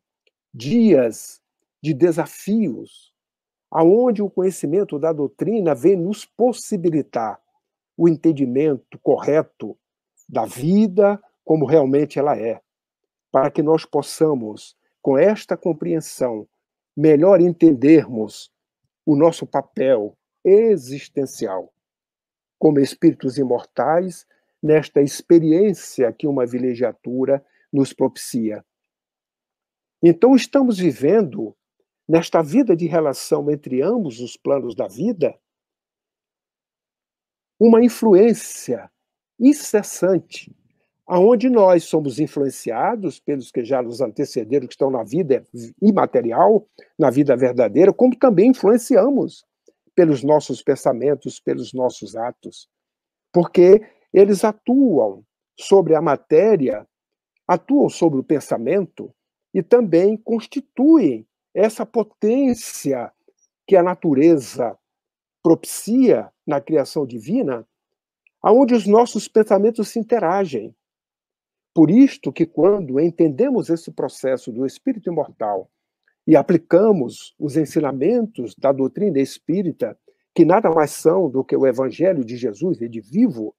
C: dias de desafios, aonde o conhecimento da doutrina vem nos possibilitar o entendimento correto da vida como realmente ela é, para que nós possamos, com esta compreensão, melhor entendermos o nosso papel existencial como espíritos imortais nesta experiência que uma vilegiatura nos propicia. Então, estamos vivendo, nesta vida de relação entre ambos os planos da vida, uma influência incessante, aonde nós somos influenciados pelos que já nos antecederam, que estão na vida imaterial, na vida verdadeira, como também influenciamos pelos nossos pensamentos, pelos nossos atos, porque eles atuam sobre a matéria, atuam sobre o pensamento e também constituem essa potência que a natureza propicia na criação divina, aonde os nossos pensamentos se interagem. Por isto que quando entendemos esse processo do espírito imortal e aplicamos os ensinamentos da doutrina espírita, que nada mais são do que o evangelho de Jesus e de vivo,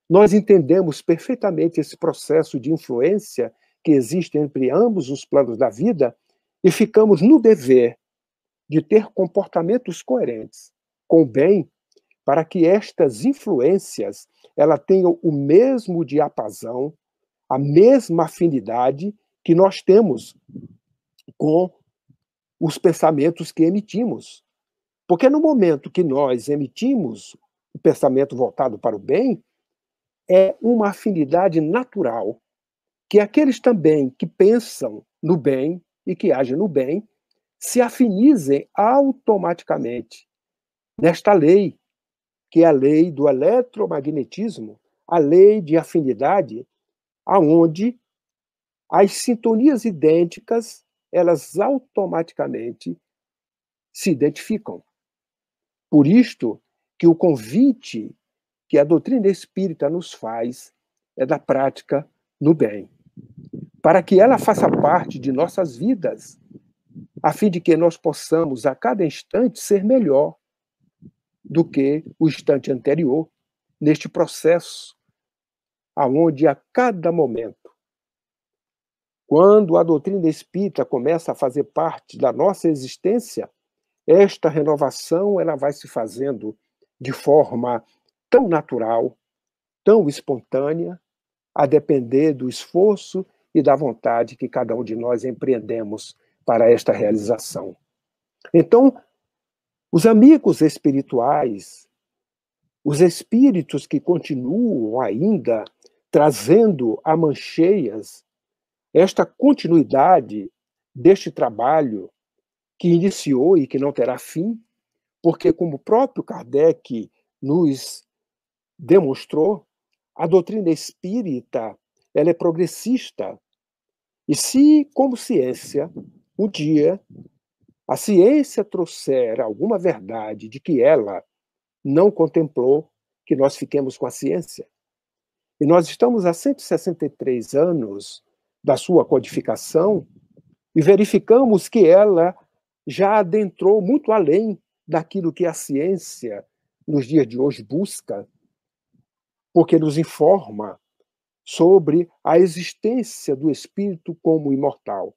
C: nós entendemos perfeitamente esse processo de influência que existe entre ambos os planos da vida e ficamos no dever de ter comportamentos coerentes com o bem, para que estas influências ela tenham o mesmo diapasão, a mesma afinidade que nós temos com os pensamentos que emitimos. Porque no momento que nós emitimos o pensamento voltado para o bem, é uma afinidade natural, que aqueles também que pensam no bem e que agem no bem se afinizem automaticamente nesta lei, que é a lei do eletromagnetismo, a lei de afinidade, aonde as sintonias idênticas, elas automaticamente se identificam. Por isto que o convite que a doutrina espírita nos faz é da prática no bem, para que ela faça parte de nossas vidas, a fim de que nós possamos, a cada instante, ser melhor do que o instante anterior, neste processo, aonde a cada momento, quando a doutrina espírita começa a fazer parte da nossa existência, esta renovação ela vai se fazendo de forma tão natural, tão espontânea, a depender do esforço e da vontade que cada um de nós empreendemos para esta realização. Então, os amigos espirituais, os espíritos que continuam ainda trazendo a mancheias esta continuidade deste trabalho que iniciou e que não terá fim, porque, como o próprio Kardec nos demonstrou, a doutrina espírita ela é progressista. E se, como ciência, um dia a ciência trouxer alguma verdade de que ela não contemplou, que nós fiquemos com a ciência. E nós estamos há 163 anos da sua codificação e verificamos que ela já adentrou muito além daquilo que a ciência, nos dias de hoje, busca, porque nos informa sobre a existência do espírito como imortal.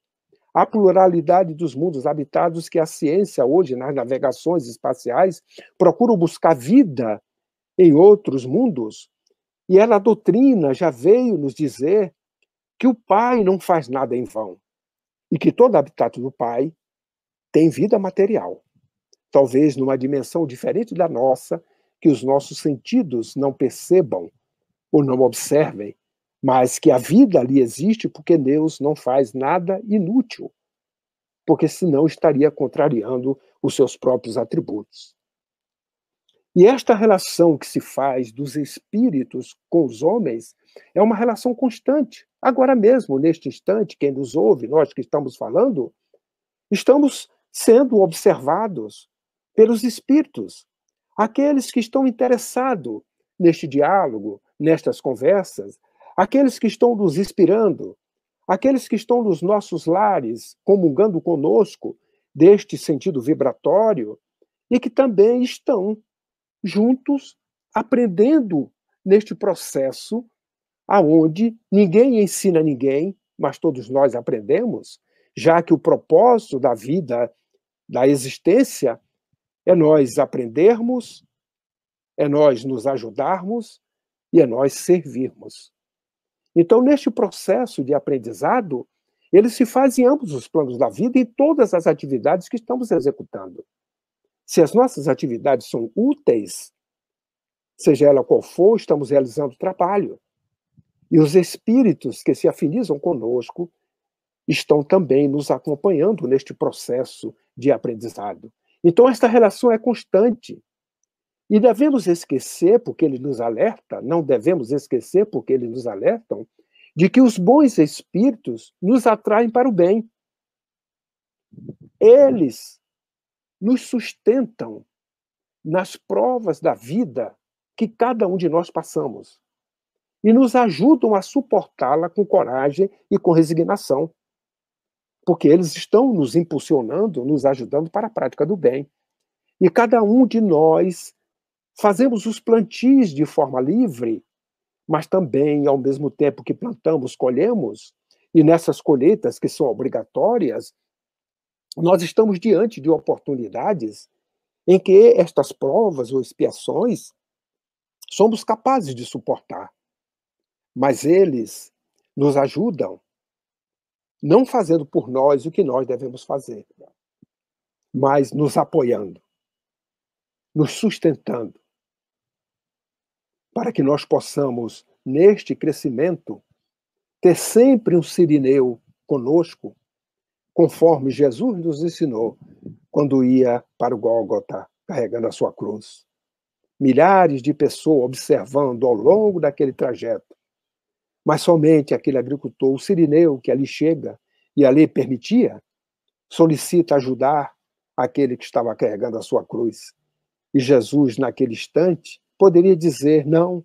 C: A pluralidade dos mundos habitados que a ciência, hoje, nas navegações espaciais, procura buscar vida em outros mundos. E ela, a doutrina, já veio nos dizer que o Pai não faz nada em vão e que todo habitat do Pai tem vida material. Talvez numa dimensão diferente da nossa, que os nossos sentidos não percebam ou não observem, mas que a vida ali existe porque Deus não faz nada inútil, porque senão estaria contrariando os seus próprios atributos. E esta relação que se faz dos espíritos com os homens é uma relação constante. Agora mesmo, neste instante, quem nos ouve, nós que estamos falando, estamos sendo observados pelos espíritos, aqueles que estão interessados neste diálogo, nestas conversas, aqueles que estão nos inspirando, aqueles que estão nos nossos lares, comungando conosco deste sentido vibratório e que também estão juntos aprendendo neste processo aonde ninguém ensina ninguém, mas todos nós aprendemos, já que o propósito da vida, da existência, é nós aprendermos, é nós nos ajudarmos e é nós servirmos. Então, neste processo de aprendizado, ele se faz em ambos os planos da vida e em todas as atividades que estamos executando. Se as nossas atividades são úteis, seja ela qual for, estamos realizando trabalho. E os espíritos que se afinizam conosco estão também nos acompanhando neste processo de aprendizado. Então, esta relação é constante. E devemos esquecer, porque ele nos alerta, não devemos esquecer, porque eles nos alertam, de que os bons espíritos nos atraem para o bem. Eles nos sustentam nas provas da vida que cada um de nós passamos. e nos ajudam a suportá-la com coragem e com resignação, porque eles estão nos impulsionando, nos ajudando para a prática do bem. E cada um de nós fazemos os plantios de forma livre, mas também, ao mesmo tempo que plantamos, colhemos, e nessas colheitas que são obrigatórias, nós estamos diante de oportunidades em que estas provas ou expiações somos capazes de suportar. Mas eles nos ajudam, não fazendo por nós o que nós devemos fazer, mas nos apoiando, nos sustentando, para que nós possamos, neste crescimento, ter sempre um sirineu conosco, conforme Jesus nos ensinou quando ia para o Gólgota carregando a sua cruz. Milhares de pessoas observando ao longo daquele trajeto, mas somente aquele agricultor, o sirineu que ali chega e a lei permitia, solicita ajudar aquele que estava carregando a sua cruz. E Jesus, naquele instante, poderia dizer: não,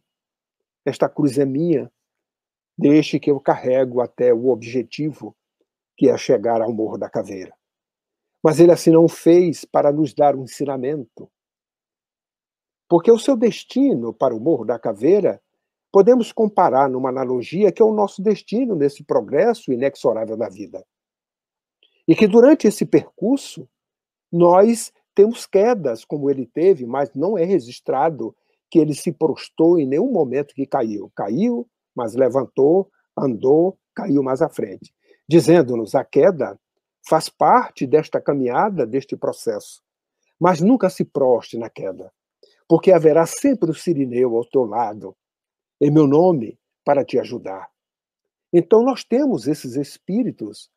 C: esta cruz é minha, deixe que eu carrego até o objetivo, que é chegar ao Morro da Caveira. Mas ele assim não fez para nos dar um ensinamento. Porque o seu destino para o Morro da Caveira, podemos comparar numa analogia que é o nosso destino nesse progresso inexorável da vida. E que durante esse percurso, nós temos quedas, como ele teve, mas não é registrado que ele se prostrou em nenhum momento que caiu. Caiu, mas levantou, andou, caiu mais à frente. Dizendo-nos, a queda faz parte desta caminhada, deste processo. Mas nunca se prostre na queda, porque haverá sempre o sirineu ao teu lado, em meu nome, para te ajudar. Então nós temos esses espíritos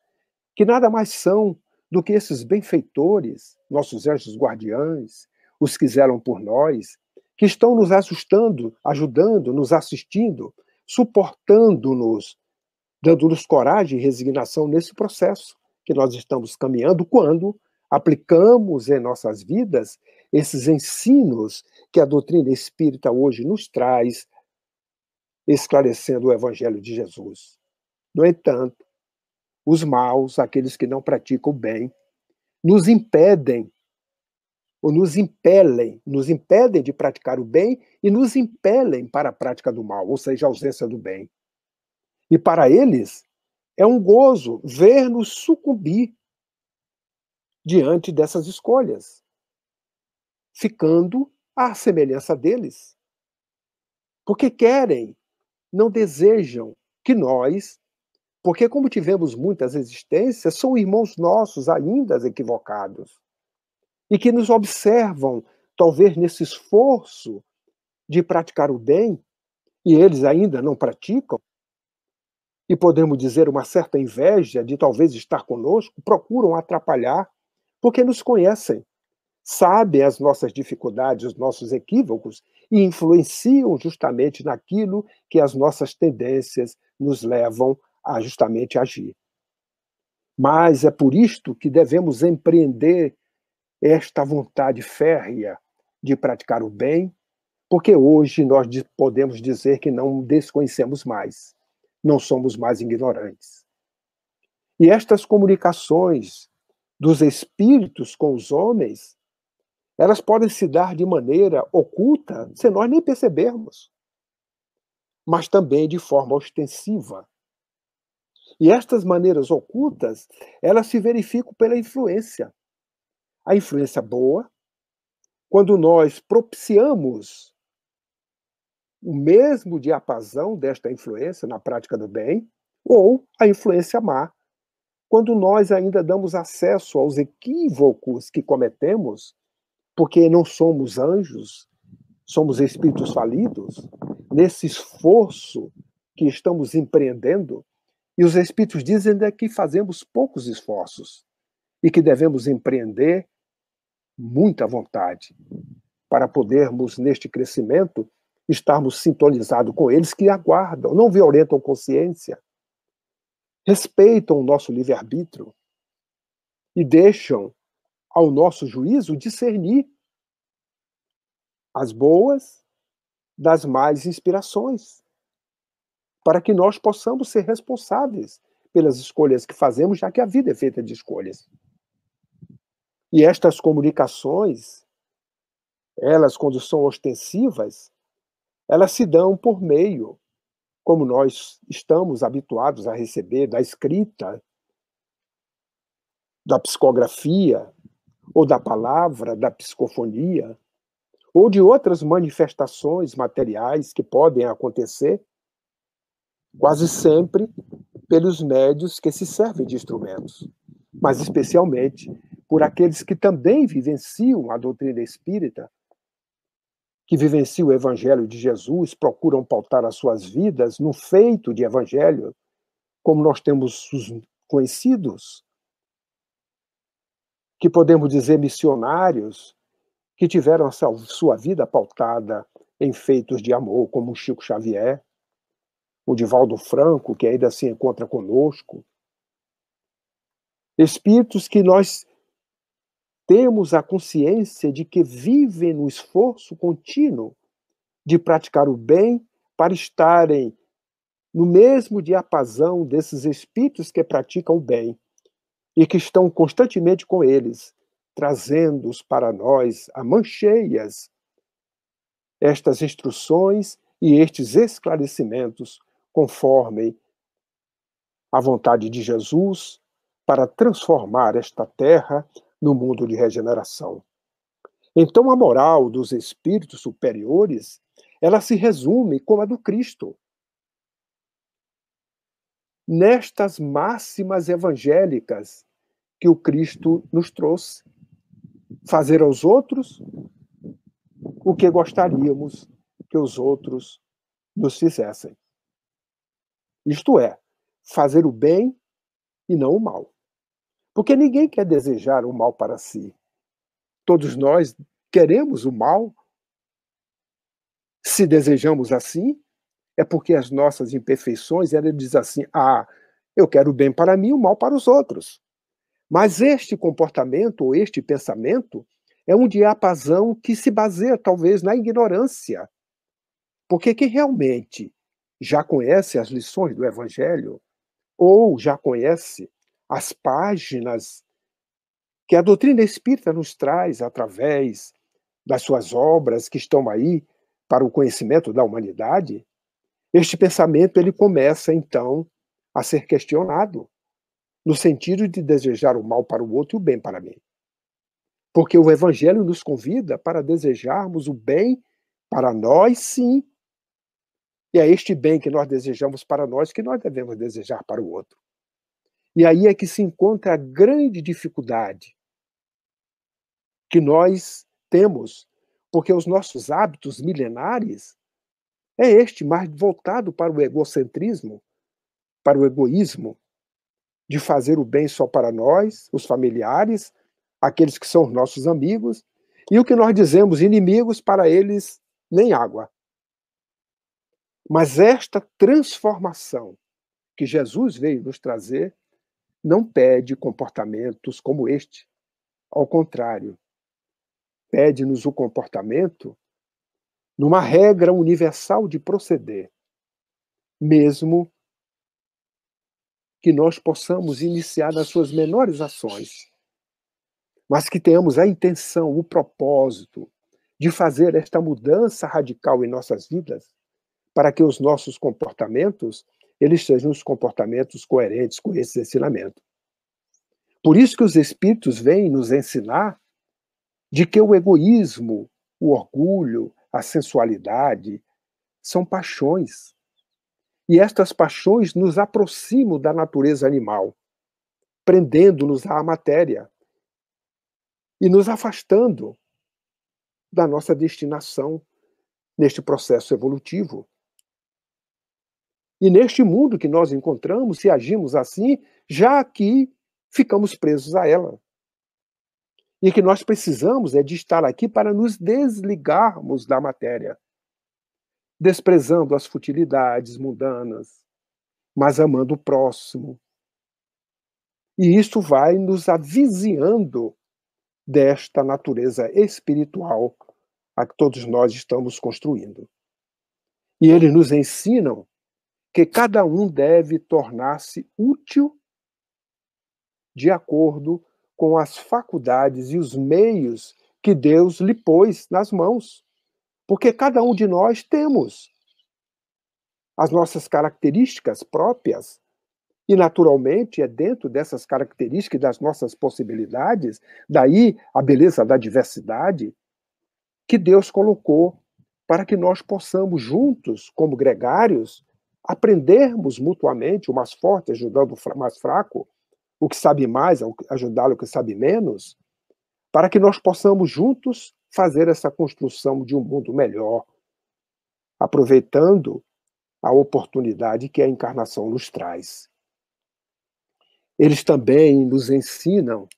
C: que nada mais são do que esses benfeitores, nossos anjos guardiães, os que zelam por nós, que estão nos ajustando, ajudando, nos assistindo, suportando-nos, dando-nos coragem e resignação nesse processo que nós estamos caminhando quando aplicamos em nossas vidas esses ensinos que a doutrina espírita hoje nos traz, esclarecendo o Evangelho de Jesus. No entanto, os maus, aqueles que não praticam o bem, nos impedem, ou nos impedem de praticar o bem e nos impelem para a prática do mal, ou seja, a ausência do bem. E para eles, é um gozo ver-nos sucumbir diante dessas escolhas, ficando à semelhança deles. Porque querem, não desejam que nós, porque como tivemos muitas existências, são irmãos nossos ainda equivocados, e que nos observam, talvez nesse esforço de praticar o bem, e eles ainda não praticam, e podemos dizer uma certa inveja de talvez estar conosco, procuram atrapalhar, porque nos conhecem, sabem as nossas dificuldades, os nossos equívocos, e influenciam justamente naquilo que as nossas tendências nos levam a justamente agir. Mas é por isto que devemos empreender esta vontade férrea de praticar o bem, porque hoje nós podemos dizer que não desconhecemos mais, não somos mais ignorantes. E estas comunicações dos espíritos com os homens, elas podem se dar de maneira oculta, sem nós nem percebermos, mas também de forma ostensiva. E estas maneiras ocultas, elas se verificam pela influência. A influência boa, quando nós propiciamos o mesmo diapasão desta influência na prática do bem, ou a influência má, quando nós ainda damos acesso aos equívocos que cometemos, porque não somos anjos, somos espíritos falidos, nesse esforço que estamos empreendendo, e os espíritos dizem que fazemos poucos esforços e que devemos empreender muita vontade para podermos, neste crescimento, estarmos sintonizados com eles que aguardam, não violentam consciência, respeitam o nosso livre-arbítrio e deixam ao nosso juízo discernir as boas das más inspirações. para que nós possamos ser responsáveis pelas escolhas que fazemos, já que a vida é feita de escolhas. E estas comunicações, elas, quando são ostensivas, elas se dão por meio, como nós estamos habituados a receber, da escrita, da psicografia, ou da palavra, da psicofonia, ou de outras manifestações materiais que podem acontecer, quase sempre pelos médios que se servem de instrumentos, mas especialmente por aqueles que também vivenciam a doutrina espírita, que vivenciam o Evangelho de Jesus, procuram pautar as suas vidas no feito de Evangelho, como nós temos os conhecidos, que podemos dizer missionários, que tiveram a sua vida pautada em feitos de amor, como o Chico Xavier, o Divaldo Franco, que ainda se encontra conosco. Espíritos que nós temos a consciência de que vivem no esforço contínuo de praticar o bem para estarem no mesmo diapasão desses espíritos que praticam o bem e que estão constantemente com eles, trazendo-os para nós a mãos cheias estas instruções e estes esclarecimentos conforme a vontade de Jesus para transformar esta terra no mundo de regeneração. Então, a moral dos espíritos superiores, ela se resume como a do Cristo, nestas máximas evangélicas que o Cristo nos trouxe. Fazer aos outros o que gostaríamos que os outros nos fizessem. Isto é, fazer o bem e não o mal. Porque ninguém quer desejar o mal para si. Todos nós queremos o mal. Se desejamos assim, é porque as nossas imperfeições, ela diz assim, eu quero o bem para mim e o mal para os outros. Mas este comportamento, ou este pensamento, é um diapasão que se baseia, talvez, na ignorância. Porque quem realmente já conhece as lições do Evangelho, ou já conhece as páginas que a doutrina espírita nos traz através das suas obras que estão aí para o conhecimento da humanidade, este pensamento ele começa, então, a ser questionado, no sentido de desejar o mal para o outro e o bem para mim. Porque o Evangelho nos convida para desejarmos o bem para nós, sim. E é este bem que nós desejamos para nós que nós devemos desejar para o outro. E aí é que se encontra a grande dificuldade que nós temos, porque os nossos hábitos milenares é este, mais voltado para o egocentrismo, para o egoísmo, de fazer o bem só para nós, os familiares, aqueles que são os nossos amigos, e o que nós dizemos inimigos, para eles, nem água. Mas esta transformação que Jesus veio nos trazer não pede comportamentos como este. Ao contrário, pede-nos o comportamento numa regra universal de proceder, mesmo que nós possamos iniciar nas suas menores ações, mas que tenhamos a intenção, o propósito de fazer esta mudança radical em nossas vidas, para que os nossos comportamentos, eles sejam os comportamentos coerentes com esse ensinamento. Por isso que os Espíritos vêm nos ensinar de que o egoísmo, o orgulho, a sensualidade são paixões. E estas paixões nos aproximam da natureza animal, prendendo-nos à matéria e nos afastando da nossa destinação neste processo evolutivo. E neste mundo que nós encontramos, se agimos assim, já que ficamos presos a ela. E que nós precisamos é de estar aqui para nos desligarmos da matéria, desprezando as futilidades mundanas, mas amando o próximo. E isso vai nos avizinhando desta natureza espiritual a que todos nós estamos construindo. E eles nos ensinam que cada um deve tornar-se útil de acordo com as faculdades e os meios que Deus lhe pôs nas mãos. Porque cada um de nós temos as nossas características próprias, e naturalmente é dentro dessas características, das nossas possibilidades, daí a beleza da diversidade, que Deus colocou para que nós possamos juntos, como gregários, aprendermos mutuamente, o mais forte ajudando o mais fraco, o que sabe mais ajudá-lo o que sabe menos, para que nós possamos juntos fazer essa construção de um mundo melhor, aproveitando a oportunidade que a encarnação nos traz. Eles também nos ensinam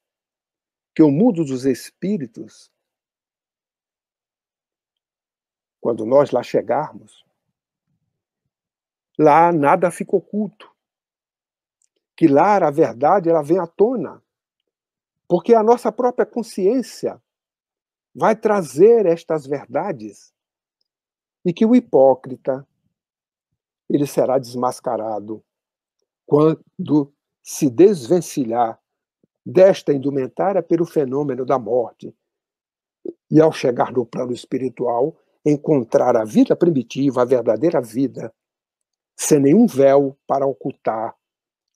C: que o mundo dos espíritos, quando nós lá chegarmos, lá nada fica oculto. Que lá a verdade ela vem à tona, porque a nossa própria consciência vai trazer estas verdades e que o hipócrita ele será desmascarado quando se desvencilhar desta indumentária pelo fenômeno da morte e ao chegar no plano espiritual encontrar a vida primitiva, a verdadeira vida, sem nenhum véu para ocultar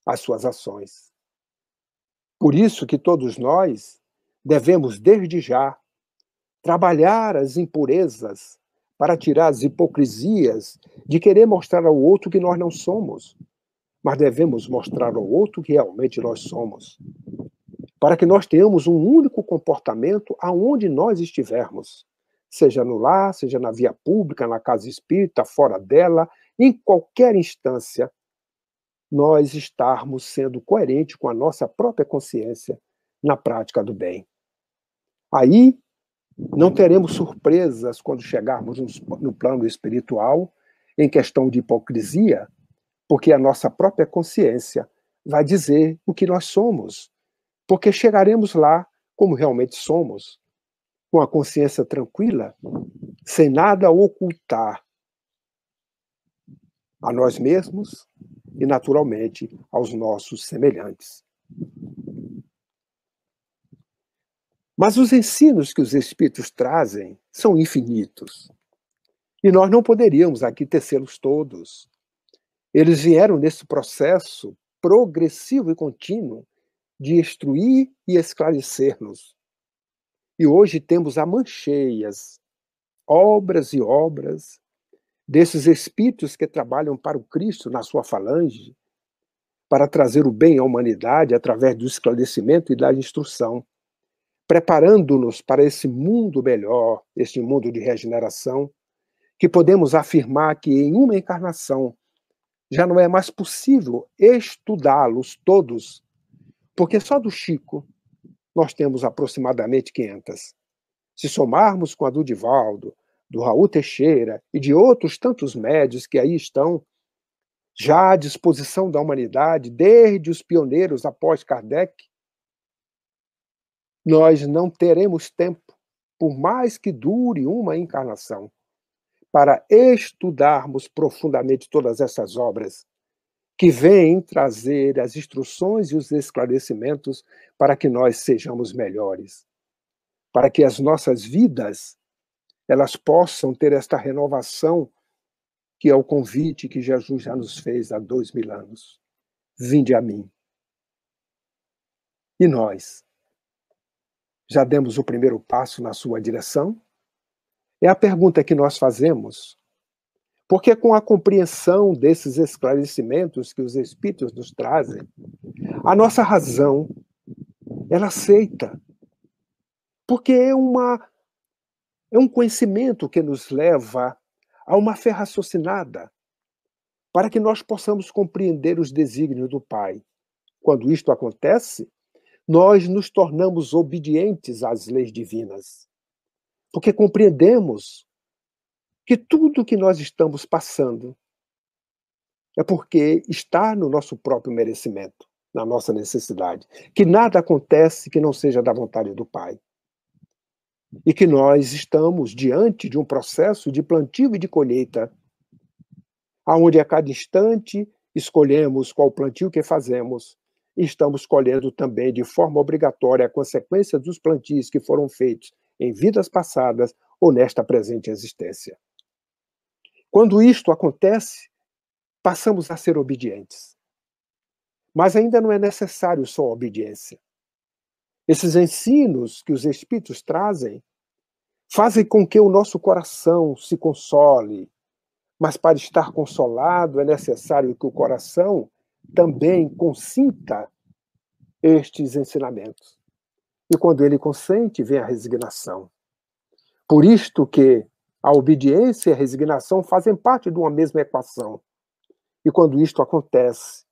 C: as suas ações. Por isso que todos nós devemos, desde já, trabalhar as impurezas para tirar as hipocrisias de querer mostrar ao outro que nós não somos, mas devemos mostrar ao outro que realmente nós somos, para que nós tenhamos um único comportamento aonde nós estivermos, seja no lar, seja na via pública, na casa espírita, fora dela, em qualquer instância, nós estarmos sendo coerentes com a nossa própria consciência na prática do bem. Aí, não teremos surpresas quando chegarmos no plano espiritual, em questão de hipocrisia, porque a nossa própria consciência vai dizer o que nós somos, porque chegaremos lá como realmente somos, com a consciência tranquila, sem nada ocultar a nós mesmos e, naturalmente, aos nossos semelhantes. Mas os ensinos que os Espíritos trazem são infinitos. E nós não poderíamos aqui tecê-los todos. Eles vieram nesse processo progressivo e contínuo de instruir e esclarecer-nos. E hoje temos a mancheias, obras e obras desses espíritos que trabalham para o Cristo na sua falange, para trazer o bem à humanidade através do esclarecimento e da instrução, preparando-nos para esse mundo melhor, este mundo de regeneração, que podemos afirmar que em uma encarnação já não é mais possível estudá-los todos, porque só do Chico nós temos aproximadamente 500. Se somarmos com a do Divaldo, do Raul Teixeira e de outros tantos médios que aí estão, já à disposição da humanidade, desde os pioneiros após Kardec, nós não teremos tempo, por mais que dure uma encarnação, para estudarmos profundamente todas essas obras que vêm trazer as instruções e os esclarecimentos para que nós sejamos melhores, para que as nossas vidas elas possam ter esta renovação que é o convite que Jesus já nos fez há 2000 anos. Vinde a mim. E nós já demos o primeiro passo na sua direção? É a pergunta que nós fazemos, porque com a compreensão desses esclarecimentos que os Espíritos nos trazem, a nossa razão, ela aceita, porque é um conhecimento que nos leva a uma fé raciocinada, para que nós possamos compreender os desígnios do Pai. Quando isto acontece, nós nos tornamos obedientes às leis divinas, porque compreendemos que tudo que nós estamos passando é porque está no nosso próprio merecimento, na nossa necessidade, que nada acontece que não seja da vontade do Pai. E que nós estamos diante de um processo de plantio e de colheita, aonde a cada instante escolhemos qual plantio que fazemos, e estamos colhendo também de forma obrigatória a consequência dos plantios que foram feitos em vidas passadas ou nesta presente existência. Quando isto acontece, passamos a ser obedientes. Mas ainda não é necessário só a obediência. Esses ensinos que os Espíritos trazem fazem com que o nosso coração se console, mas para estar consolado é necessário que o coração também consinta estes ensinamentos. E quando ele consente, vem a resignação. Por isto que a obediência e a resignação fazem parte de uma mesma equação. E quando isto acontece,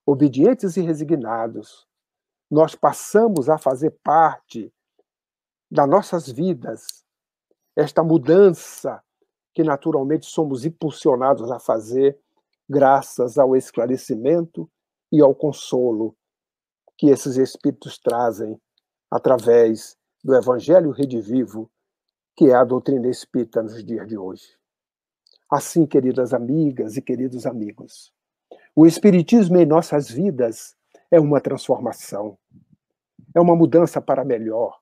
C: obedientes e resignados, nós passamos a fazer parte das nossas vidas, esta mudança que naturalmente somos impulsionados a fazer graças ao esclarecimento e ao consolo que esses Espíritos trazem através do Evangelho redivivo, que é a doutrina espírita nos dias de hoje. Assim, queridas amigas e queridos amigos, o Espiritismo em nossas vidas é uma transformação, é uma mudança para melhor,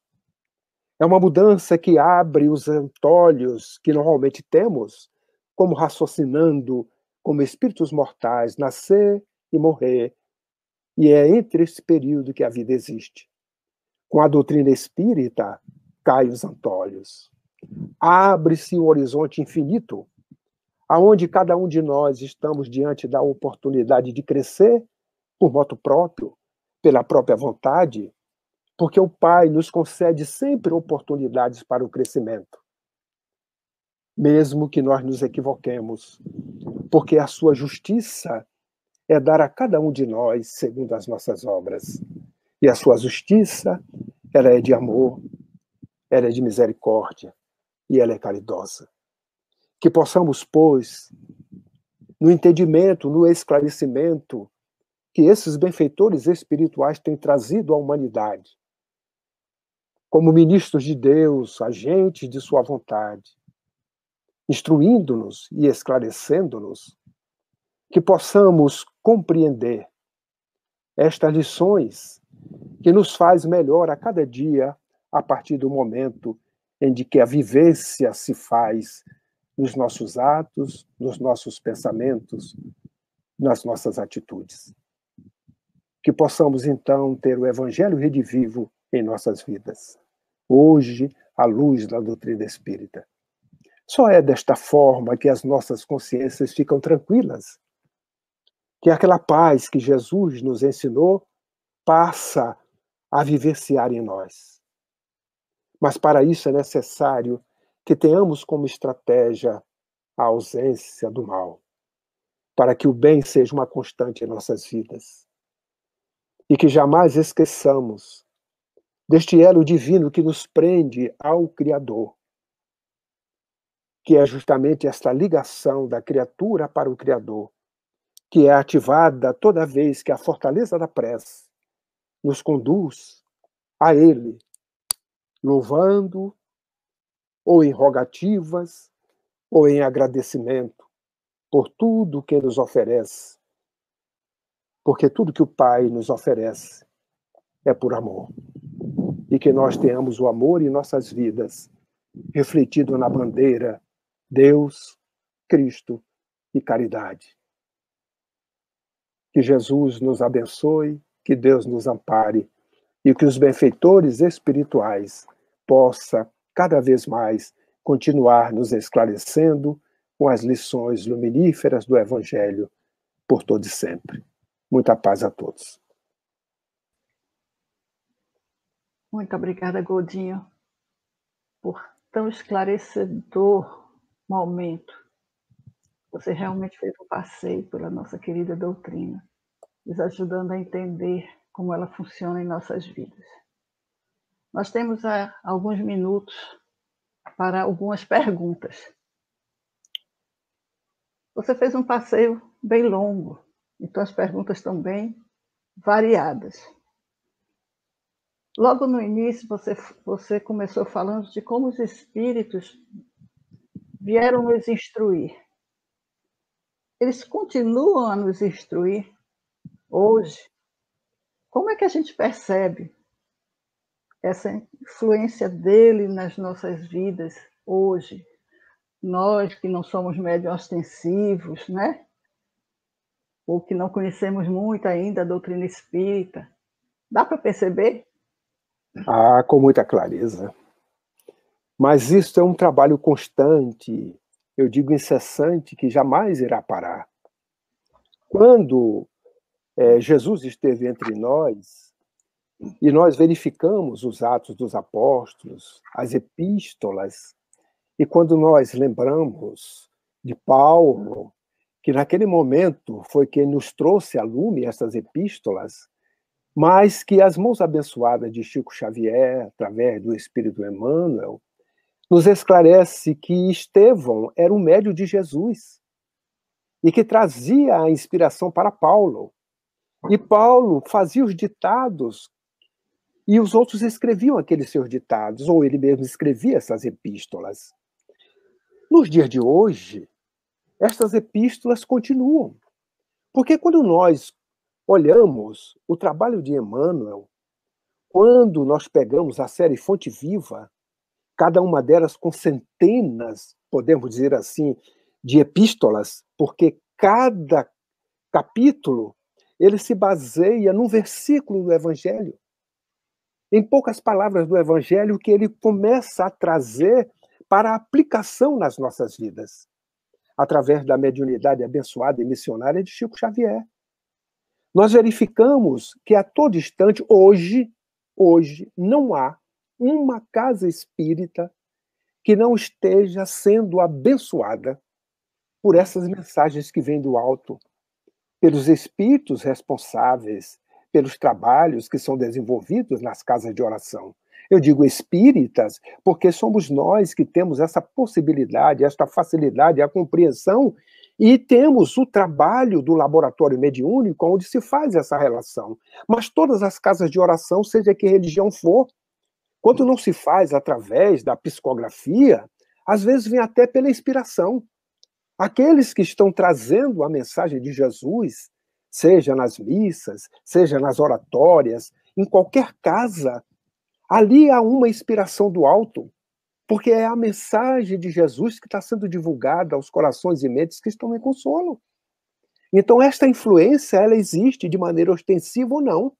C: é uma mudança que abre os antolhos que normalmente temos, como raciocinando como espíritos mortais, nascer e morrer, e é entre esse período que a vida existe. Com a doutrina espírita, caem os antolhos. Abre-se um horizonte infinito, aonde cada um de nós estamos diante da oportunidade de crescer por moto próprio, pela própria vontade, porque o Pai nos concede sempre oportunidades para o crescimento, mesmo que nós nos equivoquemos, porque a sua justiça é dar a cada um de nós segundo as nossas obras. E a sua justiça, ela é de amor, ela é de misericórdia e ela é caridosa. Que possamos, pois, no entendimento, no esclarecimento que esses benfeitores espirituais têm trazido à humanidade, como ministros de Deus, agentes de sua vontade, instruindo-nos e esclarecendo-nos, que possamos compreender estas lições que nos faz melhor a cada dia, a partir do momento em que a vivência se faz nos nossos atos, nos nossos pensamentos, nas nossas atitudes. Que possamos, então, ter o Evangelho redivivo em nossas vidas. Hoje, à luz da doutrina espírita. Só é desta forma que as nossas consciências ficam tranquilas, que aquela paz que Jesus nos ensinou passa a vivenciar em nós. Mas para isso é necessário que tenhamos como estratégia a ausência do mal, para que o bem seja uma constante em nossas vidas. E que jamais esqueçamos deste elo divino que nos prende ao Criador, que é justamente esta ligação da criatura para o Criador, que é ativada toda vez que a fortaleza da prece nos conduz a Ele, louvando, ou em rogativas, ou em agradecimento por tudo que nos oferece, porque tudo que o Pai nos oferece é por amor. E que nós tenhamos o amor em nossas vidas, refletido na bandeira Deus, Cristo e caridade. Que Jesus nos abençoe, que Deus nos ampare e que os benfeitores espirituais possam cada vez mais continuar nos esclarecendo com as lições luminíferas do Evangelho por todo e sempre. Muita paz a todos.
B: Muito obrigada, Godinho, por tão esclarecedor momento. Você realmente fez um passeio pela nossa querida doutrina, nos ajudando a entender como ela funciona em nossas vidas. Nós temos alguns minutos para algumas perguntas. Você fez um passeio bem longo, então as perguntas estão bem variadas. Logo no início, você começou falando de como os espíritos vieram nos instruir. eles continuam a nos instruir hoje. Como é que a gente percebe essa influência dele nas nossas vidas hoje? Nós que não somos médios ostensivos, né? Ou que não conhecemos muito ainda a doutrina espírita. Dá para perceber?
C: Ah, com muita clareza. Mas isso é um trabalho constante, eu digo incessante, que jamais irá parar. Quando Jesus esteve entre nós, e nós verificamos os Atos dos Apóstolos, as epístolas, e quando nós lembramos de Paulo, que naquele momento foi quem nos trouxe à lume essas epístolas, mas que as mãos abençoadas de Chico Xavier, através do Espírito Emmanuel, nos esclarece que Estevão era o médio de Jesus e que trazia a inspiração para Paulo. E Paulo fazia os ditados e os outros escreviam aqueles seus ditados, ou ele mesmo escrevia essas epístolas. Nos dias de hoje, estas epístolas continuam. Porque quando nós olhamos o trabalho de Emmanuel, quando nós pegamos a série Fonte Viva, cada uma delas com centenas, podemos dizer assim, de epístolas, porque cada capítulo ele se baseia num versículo do Evangelho. Em poucas palavras do Evangelho que ele começa a trazer para a aplicação nas nossas vidas, através da mediunidade abençoada e missionária de Chico Xavier. Nós verificamos que a todo instante, hoje, não há uma casa espírita que não esteja sendo abençoada por essas mensagens que vêm do alto, pelos espíritos responsáveis, pelos trabalhos que são desenvolvidos nas casas de oração. Eu digo espíritas porque somos nós que temos essa possibilidade, esta facilidade, a compreensão, e temos o trabalho do laboratório mediúnico onde se faz essa relação. Mas todas as casas de oração, seja que religião for, quando não se faz através da psicografia, às vezes vem até pela inspiração. Aqueles que estão trazendo a mensagem de Jesus, seja nas missas, seja nas oratórias, em qualquer casa, ali há uma inspiração do alto, porque é a mensagem de Jesus que está sendo divulgada aos corações e mentes que estão em consolo. Então, esta influência, ela existe de maneira ostensiva ou não.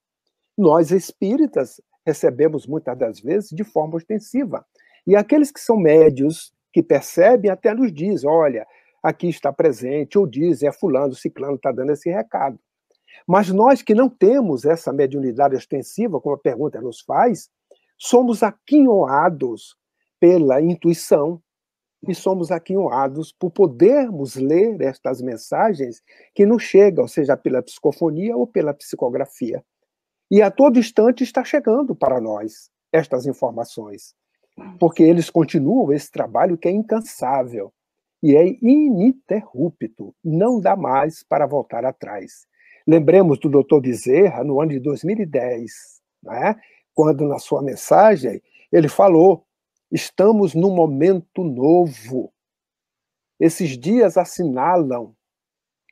C: Nós, espíritas, recebemos muitas das vezes de forma ostensiva. E aqueles que são médios, que percebem, até nos dizem, olha, aqui está presente, ou dizem, é fulano, ciclano está dando esse recado. Mas nós que não temos essa mediunidade ostensiva, como a pergunta nos faz, somos aquinhoados pela intuição e somos aquinhoados por podermos ler estas mensagens que nos chegam, seja pela psicofonia ou pela psicografia. E a todo instante está chegando para nós estas informações, porque eles continuam esse trabalho que é incansável e é ininterrupto, não dá mais para voltar atrás. Lembremos do Dr. Bezerra, no ano de 2010, né? Quando na sua mensagem ele falou, estamos num momento novo. Esses dias assinalam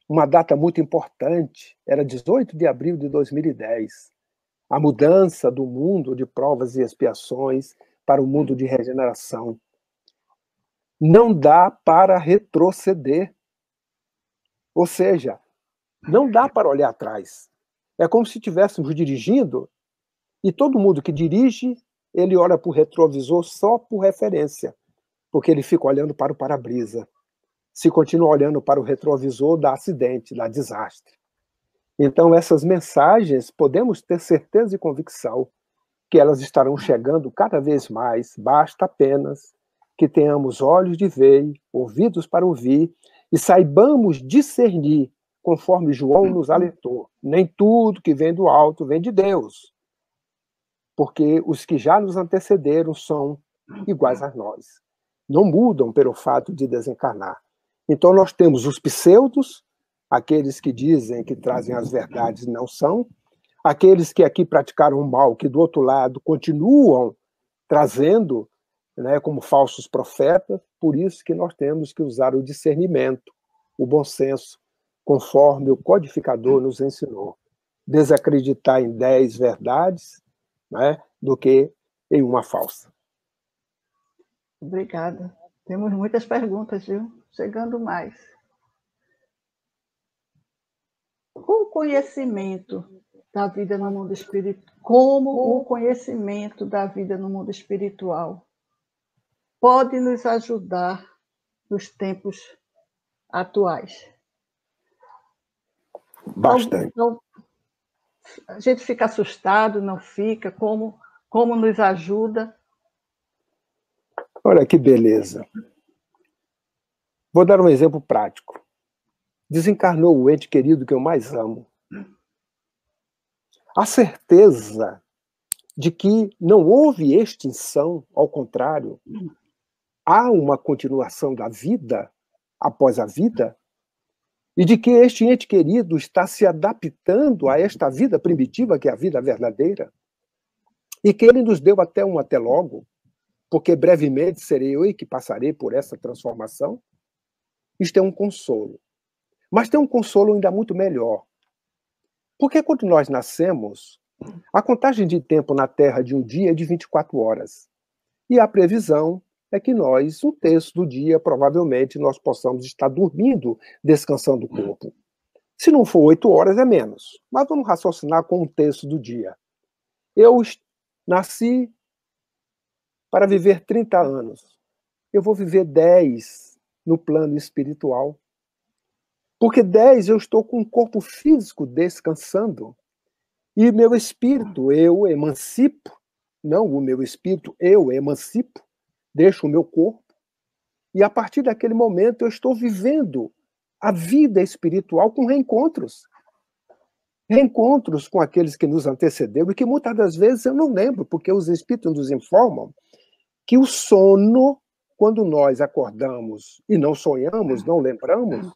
C: uma data muito importante, era 18 de abril de 2010, a mudança do mundo de provas e expiações para o mundo de regeneração. Não dá para retroceder. Ou seja, não dá para olhar atrás. É como se estivéssemos dirigindo e todo mundo que dirige, ele olha para o retrovisor só por referência, porque ele fica olhando para o para-brisa. Se continua olhando para o retrovisor, dá acidente, dá desastre. Então, essas mensagens, podemos ter certeza e convicção que elas estarão chegando cada vez mais, basta apenas que tenhamos olhos de ver, ouvidos para ouvir, e saibamos discernir, conforme João nos alertou. Nem tudo que vem do alto vem de Deus, porque os que já nos antecederam são iguais a nós. Não mudam pelo fato de desencarnar. Então nós temos os pseudos, aqueles que dizem que trazem as verdades e não são, aqueles que aqui praticaram o mal, que do outro lado continuam trazendo, né, como falsos profetas. Por isso que nós temos que usar o discernimento, o bom senso, conforme o codificador nos ensinou. Desacreditar em 10 verdades, né, do que em uma falsa.
B: Obrigada. Temos muitas perguntas, viu? Chegando mais. O conhecimento da vida no mundo espiritual, como o conhecimento da vida no mundo espiritual pode nos ajudar nos tempos atuais?
C: Bastante.
B: A gente fica assustado, não fica? Como nos ajuda?
C: Olha que beleza. Vou dar um exemplo prático. Desencarnou o ente querido que eu mais amo. A certeza de que não houve extinção, ao contrário, há uma continuação da vida após a vida, e de que este ente querido está se adaptando a esta vida primitiva, que é a vida verdadeira, e que ele nos deu até um até logo, porque brevemente serei eu que passarei por essa transformação. Isto é um consolo. Mas tem um consolo ainda muito melhor. Porque quando nós nascemos, a contagem de tempo na Terra de um dia é de 24 horas. E a previsão é que nós, um terço do dia, provavelmente, nós possamos estar dormindo, descansando o corpo. Se não for 8 horas, é menos. Mas vamos raciocinar com um terço do dia. Eu nasci para viver 30 anos. Eu vou viver 10 no plano espiritual. Porque 10 eu estou com o corpo físico descansando. E meu espírito, eu emancipo. Não o meu espírito, eu emancipo. Deixo o meu corpo. E a partir daquele momento eu estou vivendo a vida espiritual com reencontros. Reencontros com aqueles que nos antecederam e que muitas das vezes eu não lembro, porque os espíritos nos informam que o sono, quando nós acordamos e não sonhamos, não lembramos,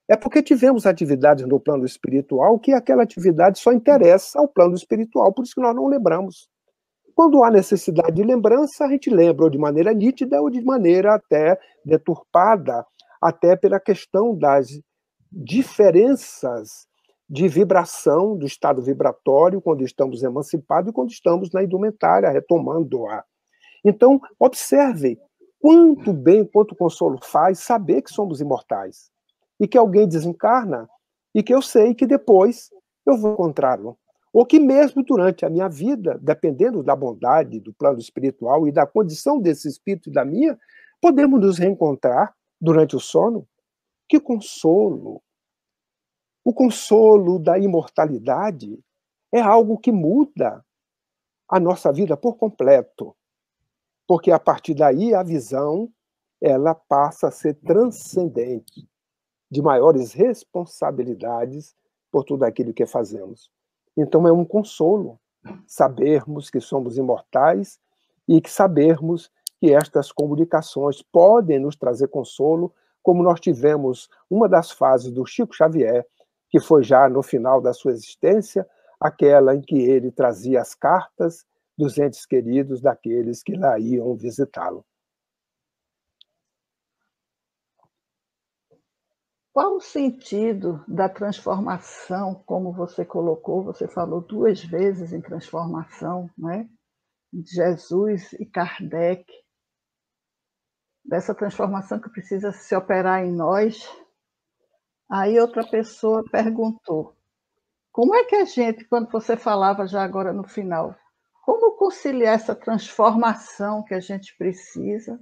C: é porque tivemos atividades no plano espiritual que aquela atividade só interessa ao plano espiritual, por isso que nós não lembramos. Quando há necessidade de lembrança, a gente lembra ou de maneira nítida ou de maneira até deturpada, até pela questão das diferenças de vibração, do estado vibratório, quando estamos emancipados e quando estamos na indumentária, retomando-a. Então, observe quanto bem, quanto consolo faz saber que somos imortais e que alguém desencarna e que eu sei que depois eu vou encontrá-lo. Ou que mesmo durante a minha vida, dependendo da bondade do plano espiritual e da condição desse espírito e da minha, podemos nos reencontrar durante o sono. Que consolo! O consolo da imortalidade é algo que muda a nossa vida por completo. Porque a partir daí a visão ela passa a ser transcendente, de maiores responsabilidades por tudo aquilo que fazemos. Então é um consolo sabermos que somos imortais e que sabermos que estas comunicações podem nos trazer consolo, como nós tivemos uma das fases do Chico Xavier, que foi já no final da sua existência, aquela em que ele trazia as cartas dos entes queridos daqueles que lá iam visitá-lo.
B: Qual o sentido da transformação, como você colocou, você falou 2 vezes em transformação, né? Jesus e Kardec, dessa transformação que precisa se operar em nós. Aí outra pessoa perguntou, como é que a gente, quando você falava já agora no final, como conciliar essa transformação que a gente precisa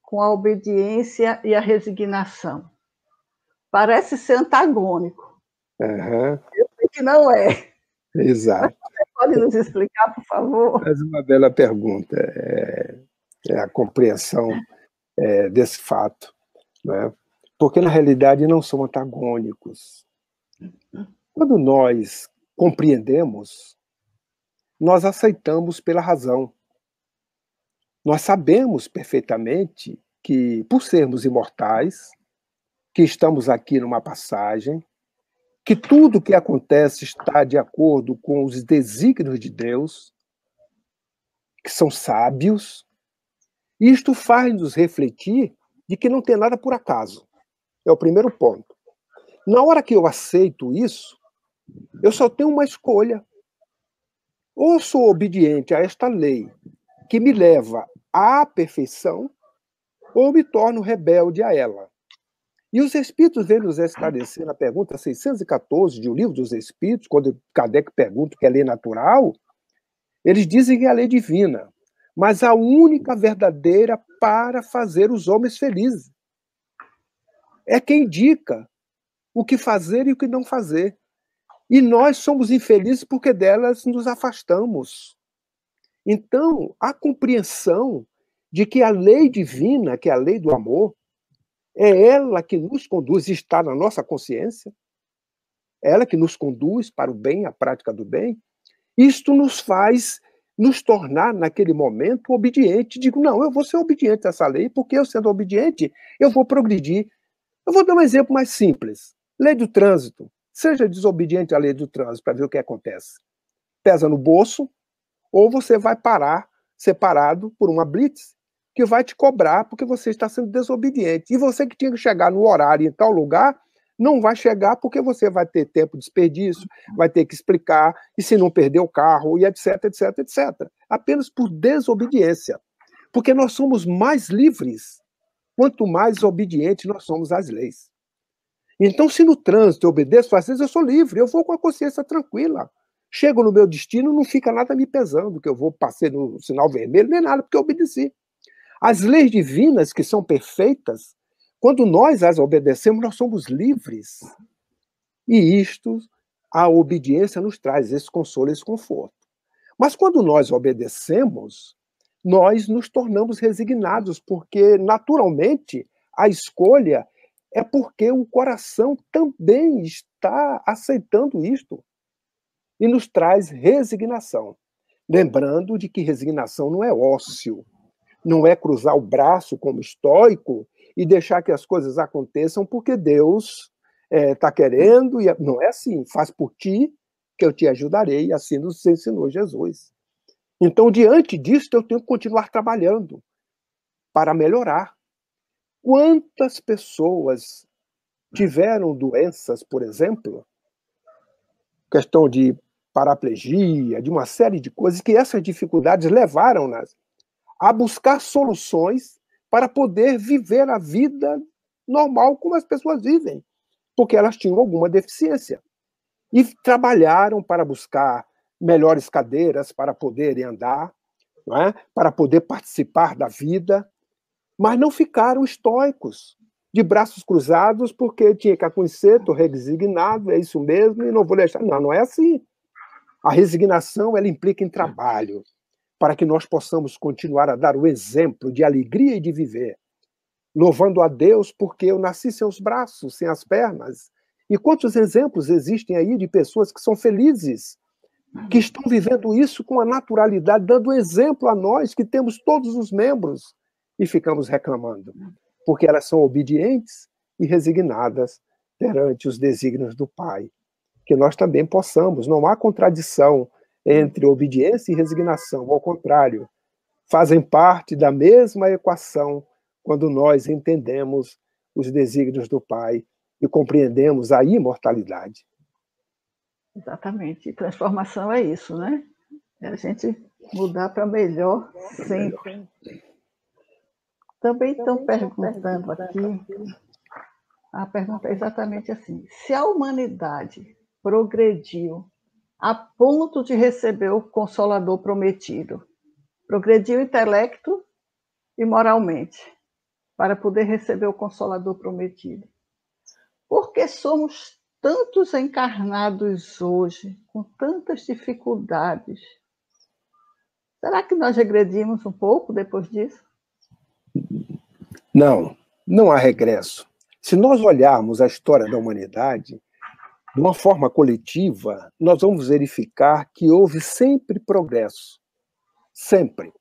B: com a obediência e a resignação? Parece ser antagônico.
C: Uhum.
B: Eu sei que não é.
C: Exato.
B: Mas você pode nos explicar, por favor?
C: Faz uma bela pergunta. É a compreensão desse fato, né? Porque, na realidade, não são antagônicos. Quando nós compreendemos, nós aceitamos pela razão. Nós sabemos perfeitamente que, por sermos imortais, que estamos aqui numa passagem, que tudo que acontece está de acordo com os desígnios de Deus, que são sábios, e isto faz-nos refletir de que não tem nada por acaso. É o primeiro ponto. Na hora que eu aceito isso, eu só tenho uma escolha. Ou sou obediente a esta lei que me leva à perfeição, ou me torno rebelde a ela. E os Espíritos vêm nos esclarecer na pergunta 614 de O Livro dos Espíritos, quando Kardec pergunta o que é lei natural, eles dizem que é a lei divina, mas a única verdadeira para fazer os homens felizes. É quem indica o que fazer e o que não fazer. E nós somos infelizes porque delas nos afastamos. Então, a compreensão de que a lei divina, que é a lei do amor, é ela que nos conduz, está na nossa consciência, é ela que nos conduz para o bem, a prática do bem. Isto nos faz nos tornar, naquele momento, obediente. Digo, não, eu vou ser obediente a essa lei, porque eu, sendo obediente, eu vou progredir. Eu vou dar um exemplo mais simples. Lei do trânsito. Seja desobediente à lei do trânsito para ver o que acontece. Pesa no bolso, ou você vai parar separado por uma blitz que vai te cobrar porque você está sendo desobediente. E você que tinha que chegar no horário em tal lugar, não vai chegar porque você vai ter tempo de desperdício, vai ter que explicar, e se não perder o carro, e etc, etc, etc. Apenas por desobediência. Porque nós somos mais livres quanto mais obedientes nós somos às leis. Então, se no trânsito eu obedeço, às vezes eu sou livre, eu vou com a consciência tranquila. Chego no meu destino, não fica nada me pesando, que eu vou passar no sinal vermelho, nem nada, porque eu obedeci. As leis divinas, que são perfeitas, quando nós as obedecemos, nós somos livres. E isto, a obediência nos traz esse consolo, esse conforto. Mas quando nós obedecemos, nós nos tornamos resignados, porque, naturalmente, a escolha é porque o coração também está aceitando isto e nos traz resignação. Lembrando de que resignação não é ócio, não é cruzar o braço como estoico e deixar que as coisas aconteçam porque Deus está querendo, e não é assim, faz por ti que eu te ajudarei, assim nos ensinou Jesus. Então, diante disso, eu tenho que continuar trabalhando para melhorar. Quantas pessoas tiveram doenças, por exemplo, questão de paraplegia, de uma série de coisas, que essas dificuldades levaram-nas a buscar soluções para poder viver a vida normal como as pessoas vivem, porque elas tinham alguma deficiência. E trabalharam para buscar melhores cadeiras para poderem andar, não é? Para poder participar da vida, mas não ficaram estoicos, de braços cruzados, porque tinha que conhecer, estou resignado, é isso mesmo, e não vou deixar. Não, não é assim. A resignação, ela implica em trabalho, para que nós possamos continuar a dar o exemplo de alegria e de viver, louvando a Deus porque eu nasci sem os braços, sem as pernas. E quantos exemplos existem aí de pessoas que são felizes, que estão vivendo isso com a naturalidade, dando exemplo a nós que temos todos os membros e ficamos reclamando, porque elas são obedientes e resignadas perante os desígnios do Pai. Que nós também possamos, não há contradição entre obediência e resignação, ao contrário, fazem parte da mesma equação quando nós entendemos os desígnios do Pai e compreendemos a imortalidade.
B: Exatamente. E transformação é isso, né? É a gente mudar para melhor sempre. Também estão perguntando aqui, a pergunta é exatamente assim: se a humanidade progrediu a ponto de receber o Consolador prometido, progrediu intelecto e moralmente, para poder receber o Consolador prometido, por que somos tantos encarnados hoje, com tantas dificuldades? Será que nós regredimos um pouco depois disso?
C: Não, não há regresso. Se nós olharmos a história da humanidade de uma forma coletiva, nós vamos verificar que houve sempre progresso. Sempre.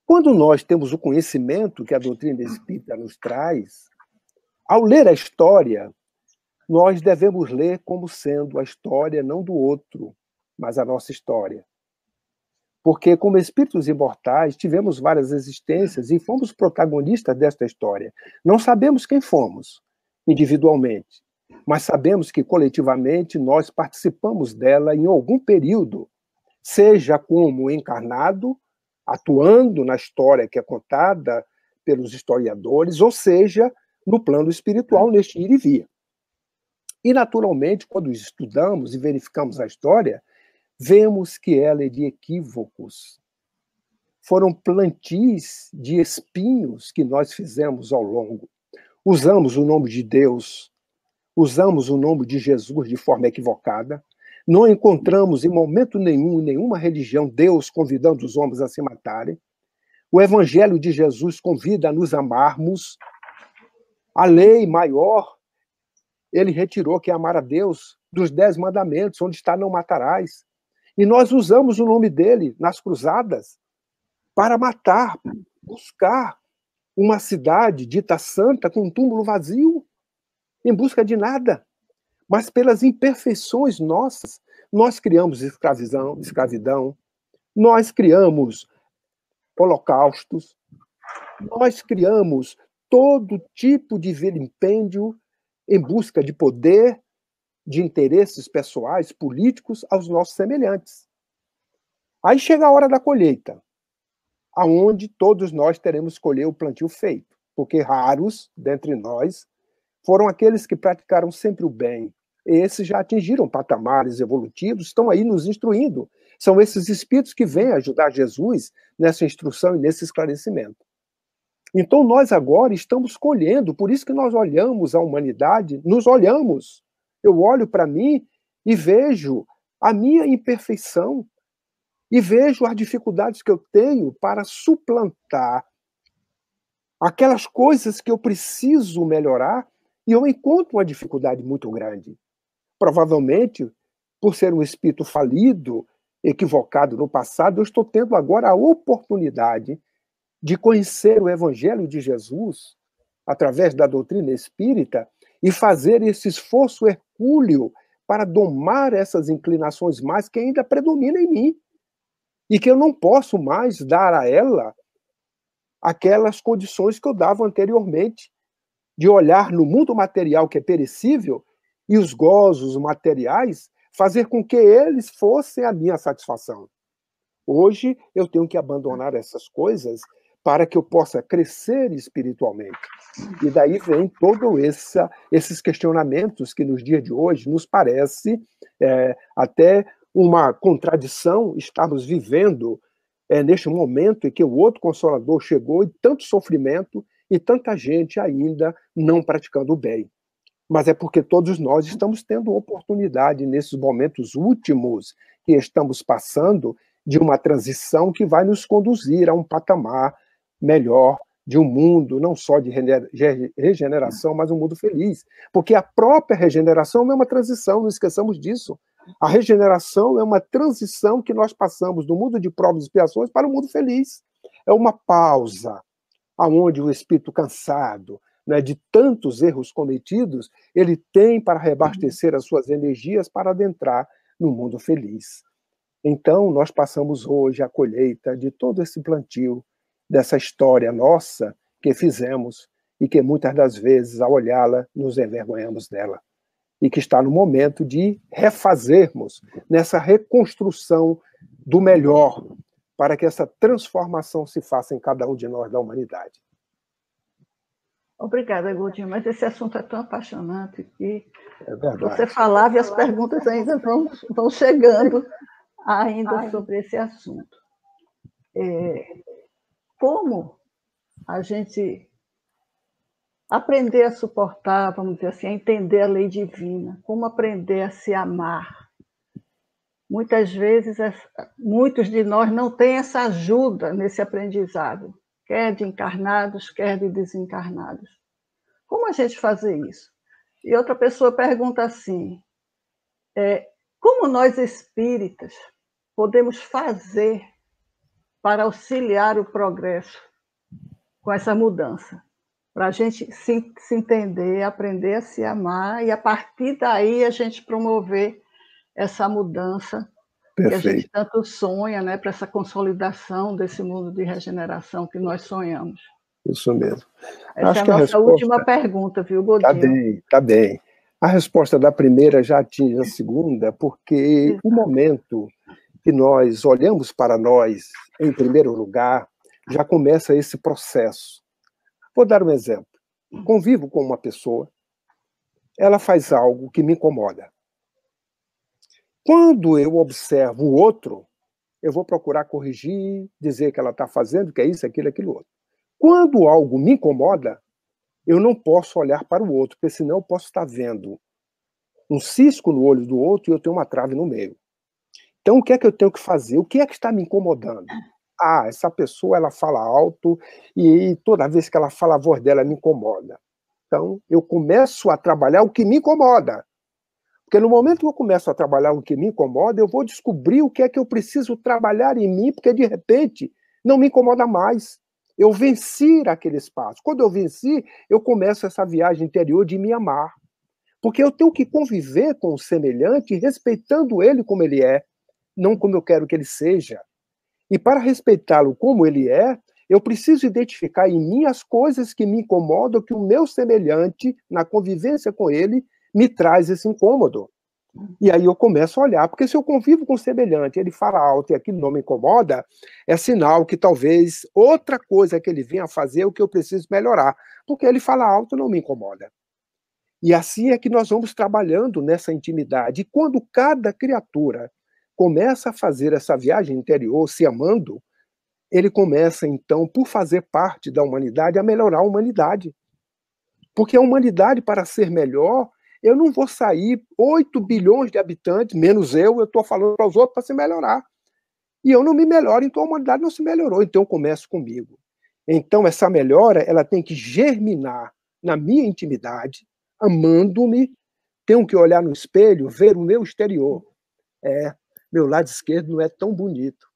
C: Quando nós temos o conhecimento que a doutrina espírita nos traz, ao ler a história, nós devemos ler como sendo a história não do outro, mas a nossa história. Porque, como espíritos imortais, tivemos várias existências e fomos protagonistas desta história. Não sabemos quem fomos, individualmente, mas sabemos que coletivamente nós participamos dela em algum período, seja como encarnado, atuando na história que é contada pelos historiadores, ou seja, no plano espiritual, neste ir e vir. E, naturalmente, quando estudamos e verificamos a história, vemos que ela é de equívocos. Foram plantis de espinhos que nós fizemos ao longo. Usamos o nome de Deus, usamos o nome de Jesus de forma equivocada, não encontramos em momento nenhum, em nenhuma religião, Deus convidando os homens a se matarem. O Evangelho de Jesus convida a nos amarmos. A lei maior, ele retirou, que é amar a Deus, dos 10 mandamentos, onde está não matarás. E nós usamos o nome dele nas cruzadas para matar, buscar uma cidade dita santa com um túmulo vazio, em busca de nada. Mas pelas imperfeições nossas, nós criamos escravidão, nós criamos holocaustos, nós criamos todo tipo de vilipêndio em busca de poder, de interesses pessoais, políticos, aos nossos semelhantes. Aí chega a hora da colheita, aonde todos nós teremos que colher o plantio feito, porque raros dentre nós foram aqueles que praticaram sempre o bem. Esses já atingiram patamares evolutivos, estão aí nos instruindo. São esses espíritos que vêm ajudar Jesus nessa instrução e nesse esclarecimento. Então nós agora estamos colhendo, por isso que nós olhamos a humanidade, nos olhamos. Eu olho para mim e vejo a minha imperfeição e vejo as dificuldades que eu tenho para suplantar aquelas coisas que eu preciso melhorar, e eu encontro uma dificuldade muito grande. Provavelmente, por ser um espírito falido, equivocado no passado, eu estou tendo agora a oportunidade de conhecer o Evangelho de Jesus através da doutrina espírita e fazer esse esforço hercúleo para domar essas inclinações mais que ainda predominam em mim e que eu não posso mais dar a ela aquelas condições que eu dava anteriormente, de olhar no mundo material que é perecível e os gozos materiais, fazer com que eles fossem a minha satisfação. Hoje eu tenho que abandonar essas coisas para que eu possa crescer espiritualmente. E daí vem todos esses questionamentos que nos dias de hoje nos parece até uma contradição estarmos vivendo neste momento em que o outro Consolador chegou e tanto sofrimento e tanta gente ainda não praticando o bem. Mas é porque todos nós estamos tendo oportunidade nesses momentos últimos que estamos passando de uma transição que vai nos conduzir a um patamar melhor de um mundo, não só de regeneração, mas um mundo feliz. Porque a própria regeneração é uma transição, não esqueçamos disso. A regeneração é uma transição que nós passamos do mundo de provas e expiações para o mundo feliz. É uma pausa, aonde o espírito cansado, né, de tantos erros cometidos, ele tem para reabastecer as suas energias para adentrar no mundo feliz. Então, nós passamos hoje a colheita de todo esse plantio, dessa história nossa que fizemos e que muitas das vezes, ao olhá-la, nos envergonhamos dela. E que está no momento de refazermos nessa reconstrução do melhor, para que essa transformação se faça em cada um de nós da humanidade.
B: Obrigada, Godinho, mas esse assunto é tão apaixonante que você falava e as perguntas ainda vão chegando ainda sobre esse assunto. Como a gente aprender a suportar, vamos dizer assim, a entender a lei divina, como aprender a se amar. Muitas vezes, muitos de nós não têm essa ajuda nesse aprendizado, quer de encarnados, quer de desencarnados. Como a gente fazer isso? E outra pessoa pergunta assim, como nós espíritas podemos fazer para auxiliar o progresso com essa mudança? Para a gente se entender, aprender a se amar e, a partir daí, a gente promover essa mudança que a gente tanto sonha, né, para essa consolidação desse mundo de regeneração que nós sonhamos.
C: Isso mesmo.
B: Essa é a nossa última pergunta, viu, Godinho?
C: Tá bem. A resposta da primeira já atinge a segunda, porque o momento que nós olhamos para nós, em primeiro lugar, já começa esse processo. Vou dar um exemplo. Convivo com uma pessoa, ela faz algo que me incomoda. Quando eu observo o outro, eu vou procurar corrigir, dizer que ela está fazendo, que é isso, aquilo, aquilo outro. Quando algo me incomoda, eu não posso olhar para o outro, porque senão eu posso estar vendo um cisco no olho do outro e eu tenho uma trave no meio. Então, o que é que eu tenho que fazer? O que é que está me incomodando? Ah, essa pessoa, ela fala alto e toda vez que ela fala, a voz dela me incomoda. Então, eu começo a trabalhar o que me incomoda. Porque no momento que eu começo a trabalhar o que me incomoda, eu vou descobrir o que é que eu preciso trabalhar em mim, porque de repente não me incomoda mais. Eu venci aquele espaço. Quando eu venci, eu começo essa viagem interior de me amar. Porque eu tenho que conviver com o semelhante, respeitando ele como ele é, não como eu quero que ele seja. E para respeitá-lo como ele é, eu preciso identificar em mim as coisas que me incomodam, que o meu semelhante, na convivência com ele, me traz esse incômodo. E aí eu começo a olhar, porque se eu convivo com o semelhante, ele fala alto e aquilo não me incomoda, é sinal que talvez outra coisa que ele venha a fazer é o que eu preciso melhorar, porque ele fala alto não me incomoda. E assim é que nós vamos trabalhando nessa intimidade. E quando cada criatura começa a fazer essa viagem interior, se amando, ele começa, então, por fazer parte da humanidade, a melhorar a humanidade. Porque a humanidade, para ser melhor, eu não vou sair 8 bilhões de habitantes, menos eu estou falando para os outros para se melhorar. E eu não me melhoro, então a humanidade não se melhorou, então eu começo comigo. Então essa melhora, ela tem que germinar na minha intimidade, amando-me, tenho que olhar no espelho, ver o meu exterior. Meu lado esquerdo não é tão bonito,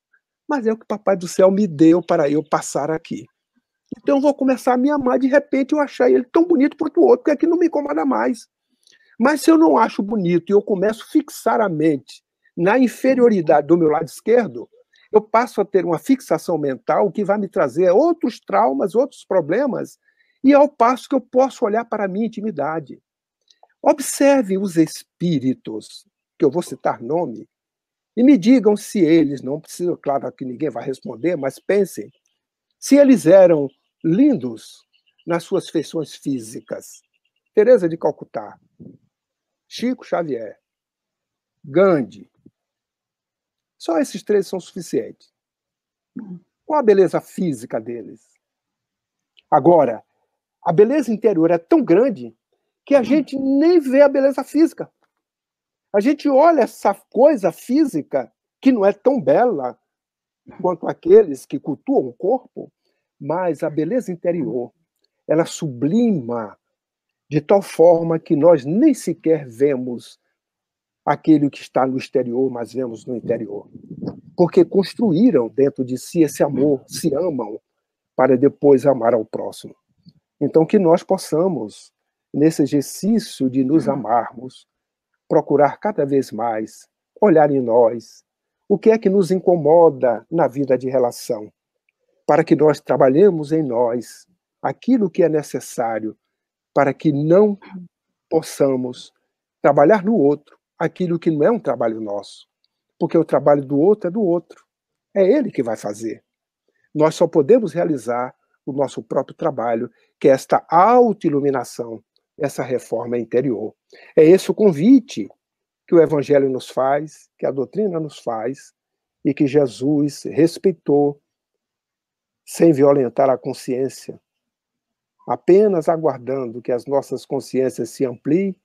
C: mas é o que o Papai do Céu me deu para eu passar aqui. Então eu vou começar a me amar, de repente eu achar ele tão bonito quanto o outro, porque aqui não me incomoda mais. Mas se eu não acho bonito e eu começo a fixar a mente na inferioridade do meu lado esquerdo, eu passo a ter uma fixação mental que vai me trazer outros traumas, outros problemas, e ao passo que eu posso olhar para a minha intimidade. Observe os espíritos, que eu vou citar nome, e me digam se eles, não precisa, claro que ninguém vai responder, mas pensem, se eles eram lindos nas suas feições físicas. Teresa de Calcutá, Chico Xavier, Gandhi. Só esses 3 são suficientes. Qual a beleza física deles? Agora, a beleza interior é tão grande que a gente nem vê a beleza física. A gente olha essa coisa física, que não é tão bela quanto aqueles que cultuam o corpo, mas a beleza interior, ela sublima de tal forma que nós nem sequer vemos aquele que está no exterior, mas vemos no interior. Porque construíram dentro de si esse amor, se amam, para depois amar ao próximo. Então, que nós possamos, nesse exercício de nos amarmos, procurar cada vez mais olhar em nós o que é que nos incomoda na vida de relação, para que nós trabalhemos em nós aquilo que é necessário para que não possamos trabalhar no outro aquilo que não é um trabalho nosso, porque o trabalho do outro é do outro, é ele que vai fazer. Nós só podemos realizar o nosso próprio trabalho, que é esta autoiluminação, essa reforma interior. É esse o convite que o Evangelho nos faz, que a doutrina nos faz, e que Jesus respeitou, sem violentar a consciência, apenas aguardando que as nossas consciências se ampliem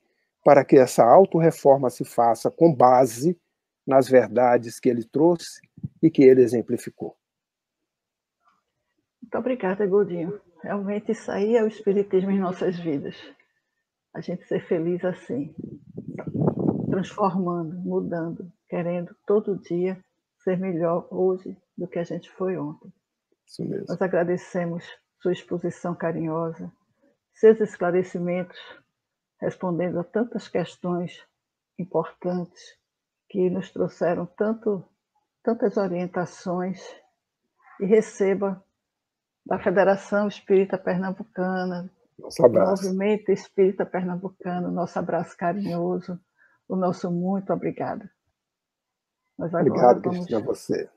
C: para que essa autorreforma se faça com base nas verdades que ele trouxe e que ele exemplificou.
B: Muito obrigada, Godinho. Realmente isso aí é o espiritismo em nossas vidas. A gente ser feliz assim, transformando, mudando, querendo todo dia ser melhor hoje do que a gente foi ontem.
C: Isso mesmo.
B: Nós agradecemos sua exposição carinhosa, seus esclarecimentos, respondendo a tantas questões importantes que nos trouxeram tantas orientações, e receba da Federação Espírita Pernambucana,
C: Nosso abraço.
B: Movimento Espírita Pernambucano, nosso abraço carinhoso, o nosso muito obrigado. Nós agora
C: Obrigado,
B: vamos...
C: Cristina, a você.